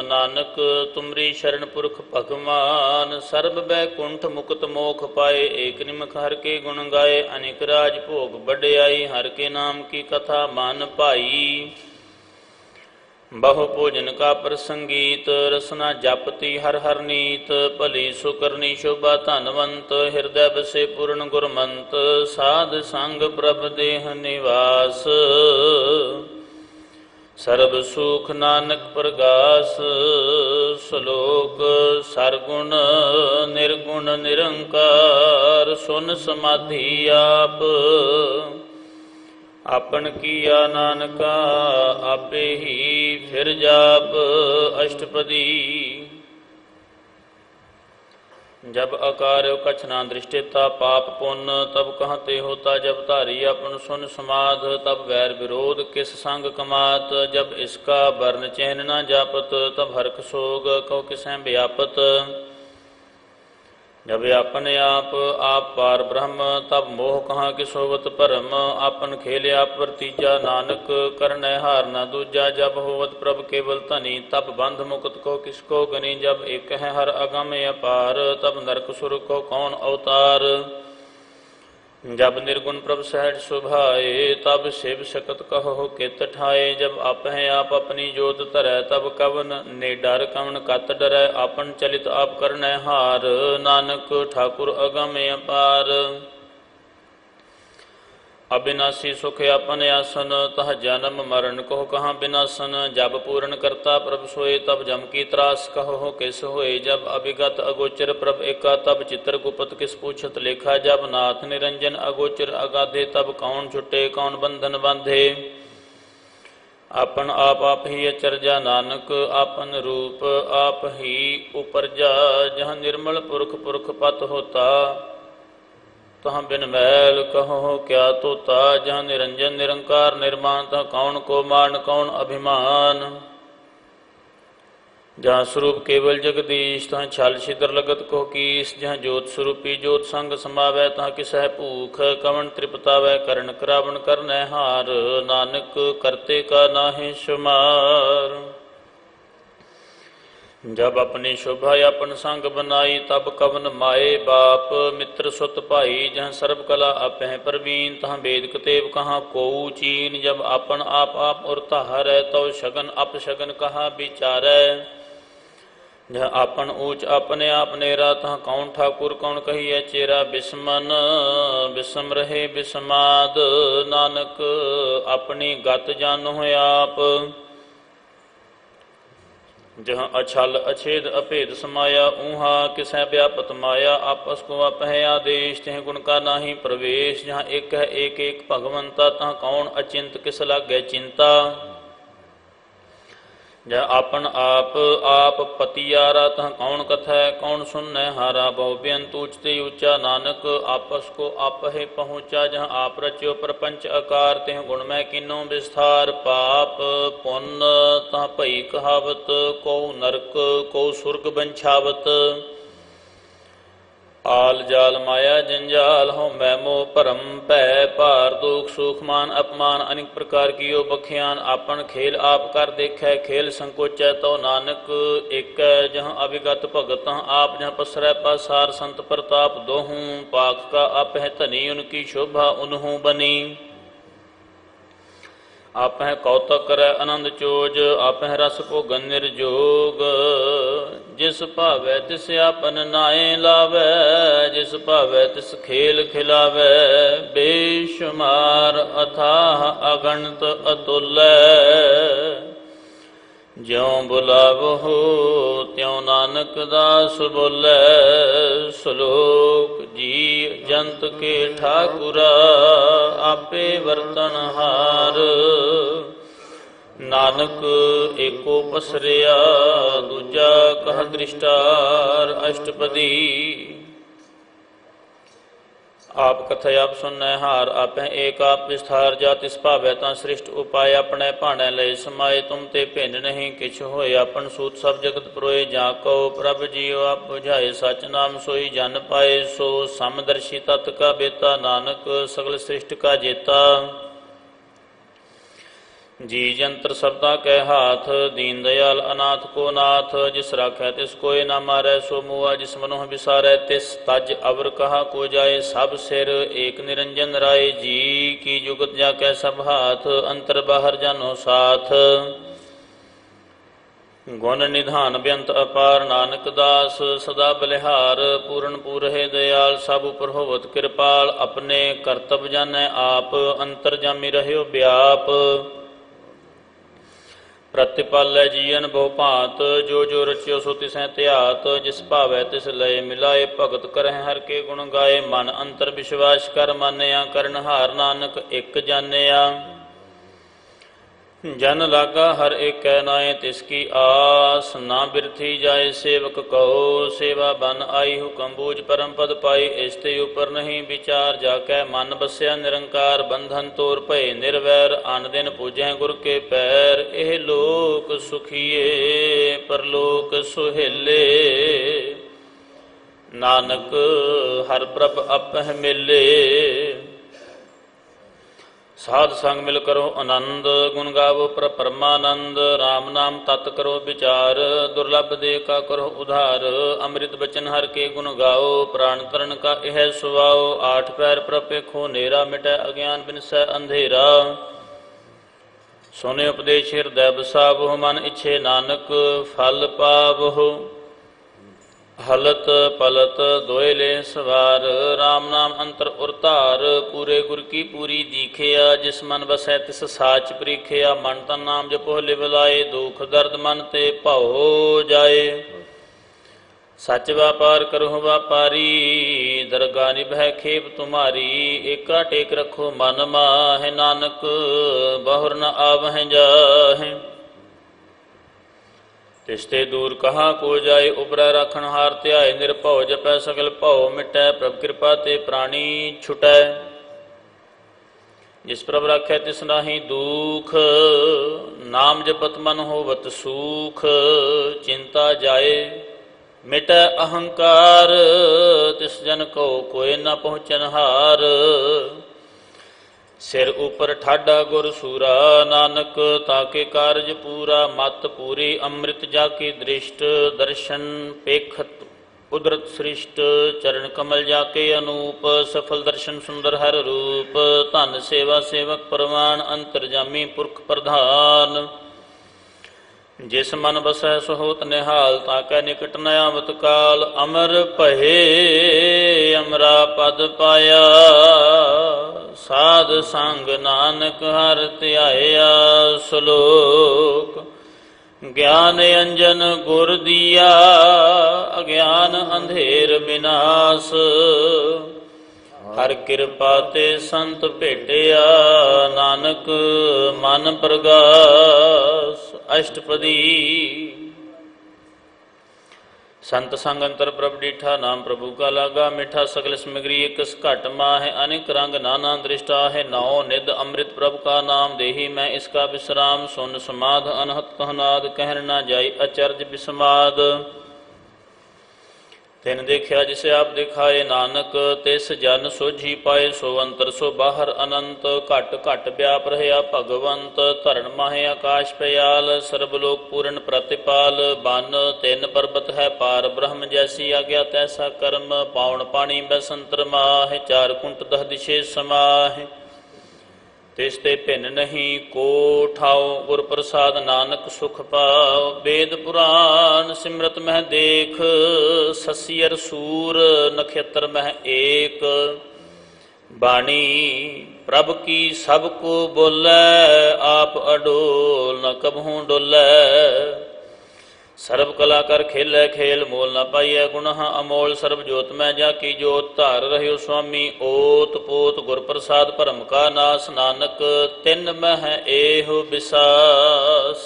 ਨਾਨਕ ਤੁਮਰੀ ਸ਼ਰਨ ਪੁਰਖ ਭਗਵਾਨ। ਸਰਬ ਬੈਕੁੰਠ ਮੁਕਤ ਮੋਖ ਪਾਏ। ਏਕ ਨਿਮਖ ਹਰ ਕੇ ਗੁਣ ਗਾਏ। ਅਨੇਕ ਰਾਜ ਭੋਗ ਵਡਿਆਈ। ਹਰ ਕੇ ਨਾਮ ਕੀ ਕਥਾ ਮਨ ਭਾਈ। ਬਹੁ ਭੋਜਨ ਕਾ ਪ੍ਰਸੰਗੀਤ। ਰਸਨਾ ਜਪਤੀ ਹਰ ਹਰ ਨੀਤ। ਭਲੀ ਸੁਕਰਨੀ ਸ਼ੋਭਾ ਧਨਵੰਤ। ਹਿਰਦੈ ਬਸੇ ਪੂਰਨ ਗੁਰਮੰਤ। ਸਾਧ ਸੰਗ ਪ੍ਰਭ ਦੇਹ ਨਿਵਾਸ। ਸਰਬ ਸੁਖ ਨਾਨਕ ਪ੍ਰਗਾਸ। ਸ਼ਲੋਕ ਸਰਗੁਣ ਨਿਰਗੁਣ ਨਿਰੰਕਾਰ। ਸੁਨ ਸਮਾਧੀ ਆਪ। ਆਪਨ ਕੀਆ ਨਾਨਕਾ ਆਪੇ ਹੀ ਫਿਰ ਜਾਪ। ਅਸ਼ਟਪਦੀ। जब अकार्य कछ ना दृष्टिता पाप पुण्य तब कहते होता। जब धारी अपन सुन समाध तब वैर विरोध किस संग कमात। जब इसका वर्ण चैन न जापत तब हरख सोग कहो किसैं व्यापत। जब अपने आप पार ब्रह्म तब मोह कहाँ कि सोवत भरम। आपन खेलिया प्रतीजा नानक करनै हार न दूजा। जब होवत प्रभ केवल धनी तब बंध मुक्त को किसको गनी। जब एक है हर अगम अपार तब नरक सुर को कौन अवतार। जब निर्गुण प्रभ सहज सुभाए तब शिव सकत कहो कित ठाए। जब आप हैं आप अपनी जोत धरै तब कवन ने डर कवन कत डरै। आपन चलित आप करनै हार नानक ठाकुर अगम अपार। अविनाशी सुख आपन आसन तह जन्म मरण कहो कहाँ विनाशन। जब पूर्ण करता प्रभ सोए तब जम की त्रास कहो किस होए। जब अभिगत अगोचर प्रभ एका तब चित्र गुपत किस पूछत लेखा। जब नाथ निरंजन अगोचर अगाधे तब कौन छुटे कौन बंधन बांधे। आपन आप ही अचरजा नानक आपन रूप आप ही उपरजा। जहाँ निर्मल पुरख पुरख पत होता तहाँ बिन मैल कहो क्या तोता। जहाँ निरंजन निरंकार निर्माण तहाँ कौन को मान कौन अभिमान। जहाँ स्वरूप केवल जगदीश तहाँ छल छिद्र लगत को कीस। जहाँ ज्योत स्वरूपी ज्योत संग समावै तहाँ किसह भूख कवन त्रिपतावै। करण करावन करनै हार नानक करते का नाहि शुमार। जब अपनी शोभा अपन संग बनाई, तब कवन माए बाप मित्र सुत भाई। जहाँ सर्व कला अपह प्रवीण, तहाँ वेद कतेब कहाँ कोऊ चीन। जब अपन आप आप और तहारै, तो शगन अपशगन कहाँ विचारै। जहाँ आपन ऊंच अपने आप नेरा, तहाँ कौन ठाकुर कौन कहिए चेरा। बिस्मन बिस्म रहे बिस्माद, नानक अपनी गत जानो आप। जहाँ अछल अछेद अभेद समाया, ऊहा किसै व्यापत माया। आपस को अपह आदेश, तह गुण का नाही प्रवेश। जहाँ एक है एक एक भगवंता, तहाँ कौन अचिंत किस लागे चिंता। जहाँ आपन आप आप पतियारा, तहाँ कौन कथै कौन सुनने हारा। बहु बेअंत ऊंचते ऊंचा, नानक आपस को आपहे पहुँचा। जहाँ आप रच्यो प्रपंच आकार, तेह गुण में किनो विस्तार। पाप पुण्य तहाँ भई कहावत, को नरक को सुर्ग बंछावत। आल जाल माया जंजाल, हो मैमो परम पै भार। दुख सुख मान अपमान, अनेक प्रकार की यो बख्यान। आपन खेल आप कर देखै, खेल संकोचै तो नानक एक। जहाँ अभिगत भगत आप, जहाँ पसरै पासार संत प्रताप। दोहूं पाक का आपह धनी, उनकी शोभा उन्हूं बनी। आपह कौतक करै आनंद चोज, आपह रस भोगन निर्जोग। जिस भावै तिस आपन नाए लावै, जिस भावै तिस खेल खिलावै। बेशुमार अथाह अगणित अतुल्य, ज्यों बुलावहु त्यों नानक दास बोलै। श्लोक जी जंत के ठाकुरा, आपे वर्तनहार। नानक एको पसरिया, दूजा कह दृष्टार। अष्टपदी आप कथय आप सुनने हार, आप हैं एक आप विस्तार। जा तिस भावै तां सृष्ट उपाय, अपने भाणे लय समाये। तुम ते भिन्न नहीं किछ होय, अपन सूत सब जगत पुरोए। जा कहो प्रभ जियो आप बुझाए, सच नाम सोई जन पाए। सो समदर्शी तत् का बेता, नानक सगल सृष्ट का जेता। जी जंत्र सबता कै हाथ, दीन दयाल अनाथ को नाथ। जिस राखै तिस कोय ना मारै, सो मुआ जिस मनोह विसारै। तिस तज अवर कहा को जाए, सब सिर एक निरंजन राय। जी की जुगत जाकै सब हाथ, अंतर बाहर जानो साथ। गुण निधान बेअंत अपार, नानक दास सदा बलिहार। पूर्ण पूरहे दयाल, सब उपर होवत कृपाल। अपने करतब जानै आप, अंतर जामी रहयो व्याप। प्रतिपालै जीवन बहु भांत, जो जो रचियो सो तिसै त्यात। जिस भावै तिस लय मिलाए, भगत करह हर के गुण गाए। मन अंतर विश्वास कर मानया, करनहार नानक एक जानिया। जन लागा हर एक कै नाए, तिसकी आस ना बिरथी जाए। सेवक कहो सेवा बन आई, हुकम बूझ परम पद पाई। इसते ऊपर नहीं विचार, जाकै मन बसया निरंकार। बंधन तोर भय निर्वैर, आन दिन पूजै गुर के पैर। एह लोक सुखिए परलोक सुहेले, नानक हर प्रभ अपह मिले। साध संग मिल करो आनंद, गुण गावो पर परमानंद। राम नाम तत् करो विचार, दुर्लभ दे का करो उधार। अमृत बचन हर के गुण गाओ, प्राण तरण का यह सुवाओ। आठ पैर प्रपेखो नेरा, मिटै अज्ञान बिनसै अंधेरा। सोने उपदेश हृदय बसावो, मन इच्छे नानक फल पावो। हलत पलत दोयले सवार, राम नाम अंतर उरतार। पूरे गुर की पूरी दीखिया, जिस मन बसै तिस साच प्रीखिया। मन तन नाम जपो लिव लाए, दुख दर्द मन ते भव जाए। सच व्यापार करो व्यापारी, दरगाह निभै खेप तुम्हारी। एका टेक रखो मन माह, नानक बहुर न आवह जाहे। तिसते दूर कहाँ को जाए, उबरै राखण हार ध्याय। निरभउ जपै सगल भउ मिटै, प्रभ कृपा ते प्राणी छुटै। जिस प्रभ राखै तिस नाहि दुख, नाम जपत मन होवत सुख। चिंता जाए मिटै अहंकार, तिस जन को कोय न पहुँचन हार। सिर ऊपर ठाडा गुर सूरा, नानक ताके कारज पूरा। मत पूरी अमृत जाके दृष्ट, दर्शन पेखत उदरत सृष्ट। चरण कमल जाके अनूप, सफल दर्शन सुंदर हर रूप। धन सेवा सेवक परवान, अंतरजामी पुरख प्रधान। जिस मन बसै सो होत निहाल, ताकै निकट न आवत काल। अमर भये अमरा पद पाया, साध संग नानक हर ध्याया। श्लोक ज्ञान अंजन गुर दिया, अज्ञान अंधेर विनाश। हर कृपा ते संत भेटिया, नानक मन प्रगास। अष्टपदी। संत संग अंतर प्रभ डीठा, नाम प्रभु का लागा मिठा। सकल समग्री एकस घट माह, अनेक रंग नाना दृष्टा है। नौ निध अमृत प्रभु का नाम, देही मैं इसका विश्राम। सुन समाध अनहत कहनाद, कहन ना जाई अचर्ज विस्माद। तिन देखिया जिसे आप दिखाए, नानक तिस जन सोझी पाए। सो अंतर सो बाहर अनंत, घट घट व्याप रहया भगवंत। धरण माहे आकाश पयाल, सर्वलोक पूर्ण प्रतिपाल। बन तिन पर्वत है पार ब्रह्म, जैसी आज्ञा तैसा कर्म। पावन पानी बैसंतर माह, चार कुंट दह दिशे समाह। तिसते भिन्न नहीं को ठाओ, गुर प्रसाद नानक सुख पाओ। वेद पुराण सिमरत मह देख, ससियर सूर नक्षत्र मह एक। बाणी प्रभ की सब को बोलै, आप अडोल न कबहूँ डोलै। सर्व कला कर खेलै खेल, मोल न पाइय गुणह अमोल। सर्व जोत में जाकी जोत, धार रहियो स्वामी ओत पोत। गुर प्रसाद भरम का नास, नानक तिन मह एहो विसास।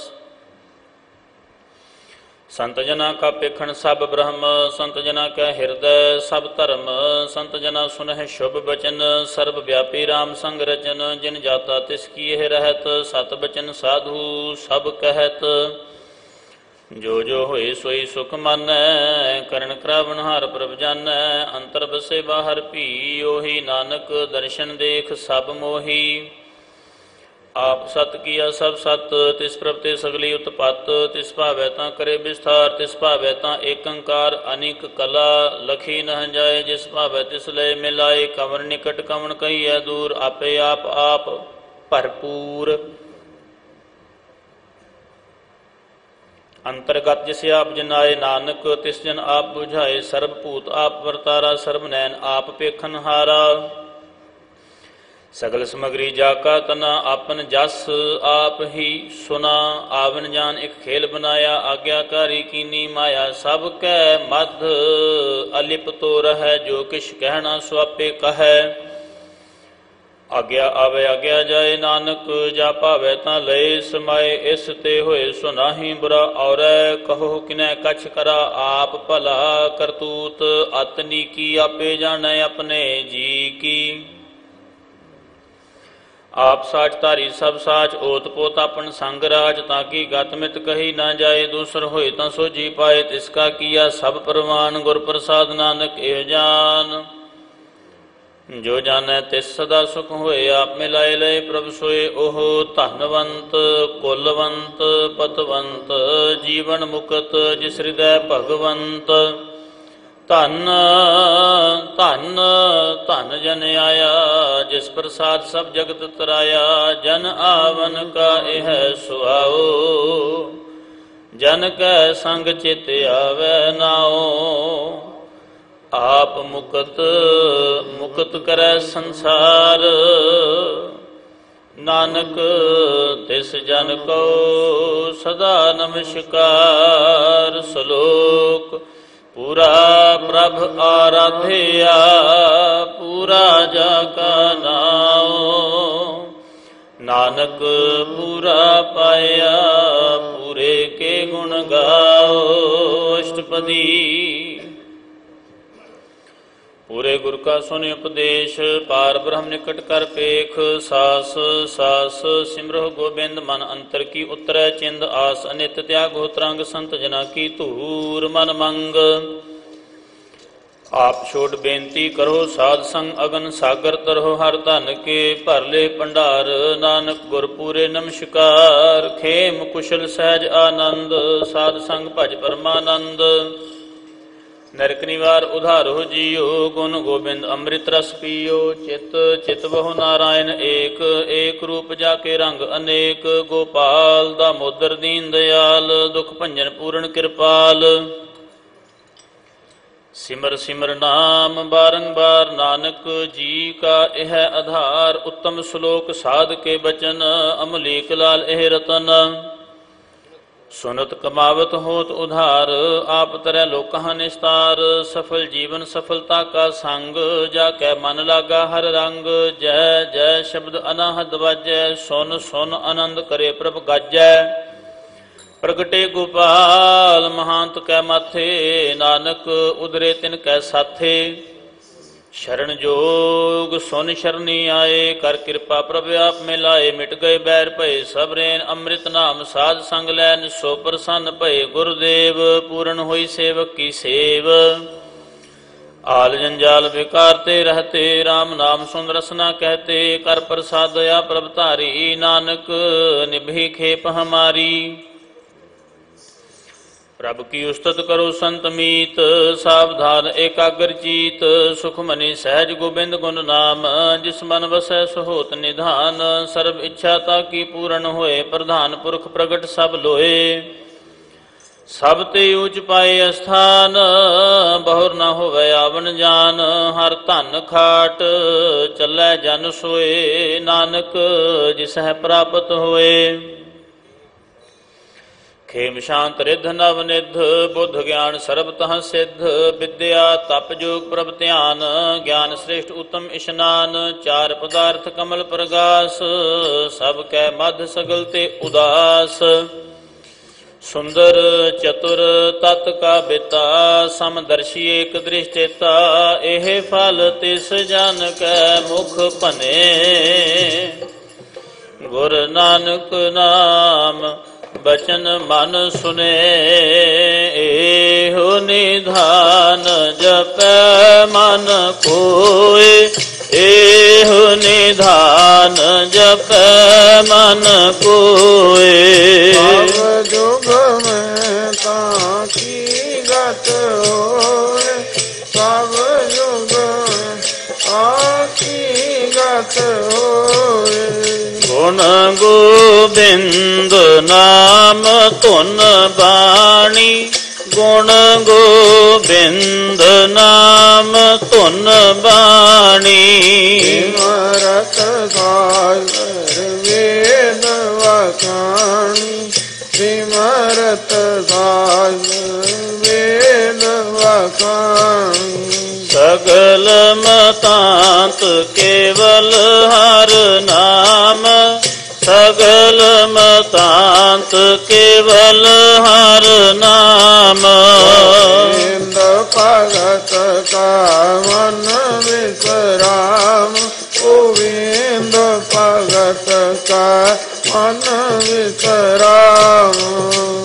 संत जना का पेखण सब ब्रह्म, संत जना का हृदय सब धर्म। संत जना सुनह शुभ बचन, सर्व व्यापी राम संग रचन। जिन जाता तिसकी यह रहत, सत बचन साधु सब कहत। जो जो होए सोई सुख मानै, करण करावन हार प्रभ जानै। अंतर बसे बाहर भी ओही, नानक दर्शन देख सब मोही। आप सत किया सब सत, तिस प्रभ ते सगली उत्पत। तिस भावै तां करे विस्तार, तिस भावै तां एकंकार। अनेक कला लखी न जाए, जिस भावै तिस लय मिलाए। कवन निकट कवन कहिए दूर, आपे आप भरपूर। अंतर्गत जिसे आप जनाए, नानक तिस जन आप बुझाए। सर्वभूत आप वर्तारा, सर्व नैन आप पेखन हारा। सगल समग्री जाका तना, आपन जस आप ही सुना। आवन जान एक खेल बनाया, आज्ञाकारी कीनी माया। सब कै मध अलिप तो रहै, जो किछ कहना सो आपे कहै। आज्ञा आवे आज्ञा जाए, नानक जा भावै तां लय समाए। इस ते होए सो नाहीं बुरा, और कहो किनै कछ करा। आप भला करतूत अतनी की, आपे जानै अपने जी की। आप साच धारी सब साच, ओत पोत अपन संग राज। ताकि गतमित कही ना जाए, दूसर होए तां सोझी पाए। तिसका किया सब परवान, गुर प्रसाद नानक एह जान। जो जानै तिस सदा सुख होए, आप मिलाए लय प्रभ सोए। ओह धनवंत कुलवंत पतवंत, जीवन मुकत जिस हृदय भगवंत। धन धन धन जन आया, जिस प्रसाद सब जगत तराया। जन आवन का यह सुआओ, जन कै संग चित आवे नाओ। आप मुकत मुकत करै संसार, नानक तिस जन को सदा नमस्कार। श्लोक पूरा प्रभ आराध्या, पूरा जाका नाओ। नानक पूरा पाया, पूरे के गुण गाओ। अष्टपदी। पूरे गुर का सुन उपदेश, पार ब्रह्म निकट कर पेख। सास सास सिमरह गोबिंद, मन अंतर की उतरै चिंद। आस अनित त्याग हो तरंग, संत जना की धूर मन मंग। आप छोड़ बेनती करो साध संग अगन सागर तरहो हर धन के भर ले भंडार नानक गुर पूरे नमस्कार खेम कुशल सहज आनंद साध संग भज परमानंद नरक निवार उधारो जियो गुण गोबिंद अमृत रस पियो चित चित बहु नारायण एक एक रूप जाके रंग अनेक गोपाल दामोदर दीन दयाल दुख भंजन पूर्ण कृपाल सिमर सिमर नाम बारंबार नानक जी का यह आधार उत्तम श्लोक साध के बचन अमलीक लाल एह रतन सुनत कमावत होत उधार आप तरह लोकहा निस्तार सफल जीवन सफलता का संग जाकै मन लागा हर रंग जय जय शब्द अनाहद वाजै सुन सुन आनंद करे प्रभ गाजै प्रगटे गोपाल महांत कै माथे नानक उदरे तिन कै साथे शरण जोग सुन शरणी आए कर कृपा प्रभ आप में लाए मिट गए बैर भय सब रेन अमृत नाम साध संग लैन सो प्रसन्न भय गुरुदेव पूर्ण होई सेवक की सेव आल जंजाल विकारते रहते राम नाम सुन रसना कहते कर प्रसाद दया प्रभ धारी नानक निभि खेप हमारी प्रभ की उस्तत करो संत मीत सावधान एकाग्र चीत सुख मनि सहज गोबिंद गुण नाम जिस मन वसै सहोत निधान सर्व इच्छा ताकी पूर्ण होए प्रधान पुरख प्रगट सब लोए सब ते ऊंच पाए स्थान बहुर न होवे आवन जान हर धन खाट चलै जन सोए नानक जिसह प्राप्त होए खेम शांत रिद्ध नव निध बुद्ध ज्ञान सर्ब तह सिद्ध विद्या तप जोग प्रभ ध्यान ज्ञान श्रेष्ठ उत्तम स्नान चार पदार्थ कमल प्रगास सब कै मध्य सगल ते उदास सुंदर चतुर तत् का बिता समदर्शी एक दृष्टिता एह फल तिस जन कै मुख भने गुर नानक नाम बचन मन सुने एहो निधान जपै मन कोय एहो निधान जपै मन कोय सब जुग में ताकी गत होए सब जुग ताकी गत होए गुण गोबिंद नाम धुन बाणी गुण गोबिंद नाम धुन बाणी सिमरत सागर वेद वखाणी सिमरत सागर वेद वखाणी सगल मतांत केवल हर नाम सगल मतांत केवल हर नाम गोविंद भगत का मन विश्राम गोविंद भगत का मन विश्राम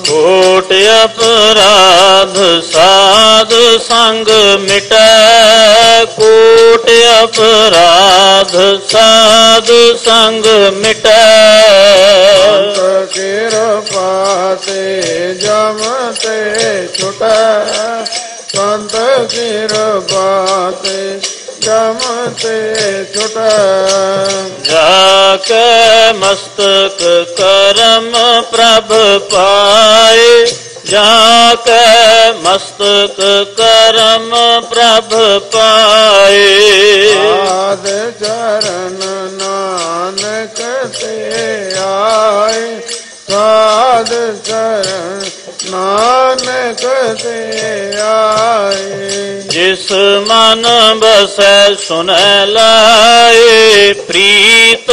कोट अपराध साध संग मिटै कोट अपराध साध संग मिटै कृपा ते जमते छुटै संत कृपा ते जमते छुटै जाके मस्तक करम प्रभ पाए जाके मस्तक करम प्रभ पाए साध चरण नानक ते आए साध चरण नानक ते आए जिस मन बसै सुनै लाए प्रीत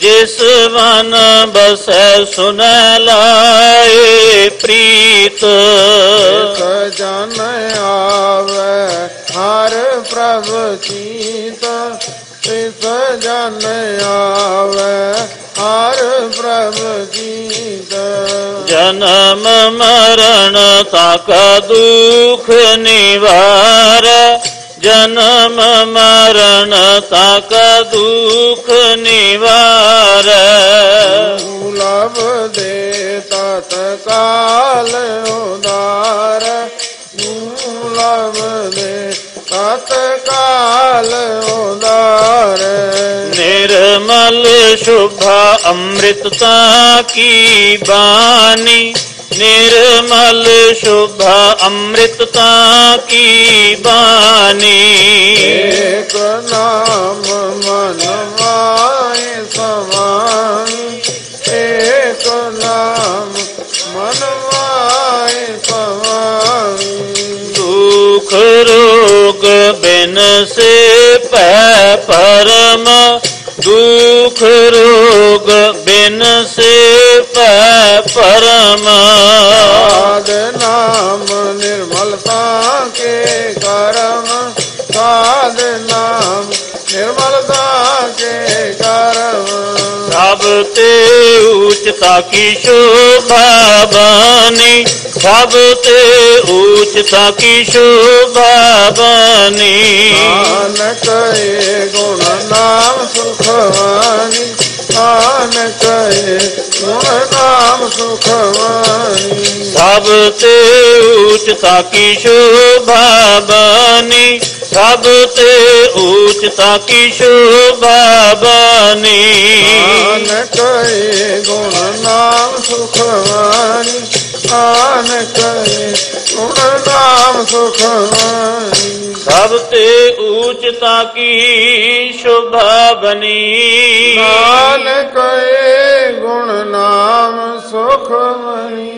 जिस मन बसै सुनै लाए प्रीत जन आवे हर प्रभ चीत तिस जन आवे हर प्रभ चीत जन्म मरण ताका दुख निवार जन्म मरण ताक दुख निवारै। दुर्लभ दे तत्काल उदार, दुर्लभ दे तत्काल उदार। निर्मल शुभा अमृतता की बानी, निर्मल शुभा अमृतता की बानी। एक नाम मन माय समानी, एक नाम मन माय समानी। दुख रोग बिन से पै परम, दुख रोग बिन से पै परम। साध नाम निर्मलता के कर्म, साध नाम निर्मलता के कर्म। सबते ऊंचता की शोभा बानी, सबते ऊंचता की शोभा बानी। नानक ये गुण नाम सुखवानी, नानक ये गुण नाम सुखवानी। सबते ऊंचता की शोभा बानी, सबते ऊंचता की शोभा बानी। नानक ये गुण नाम सुखवानी, नानक ये गुण नाम सुखवानी। सबते ऊंचता की शोभा बनी, नानक ये गुण नाम सुखवानी।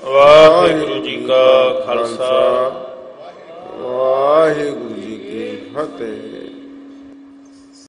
वाहिगुरु जी का खालसा, वाहिगुरु जी की फतेह।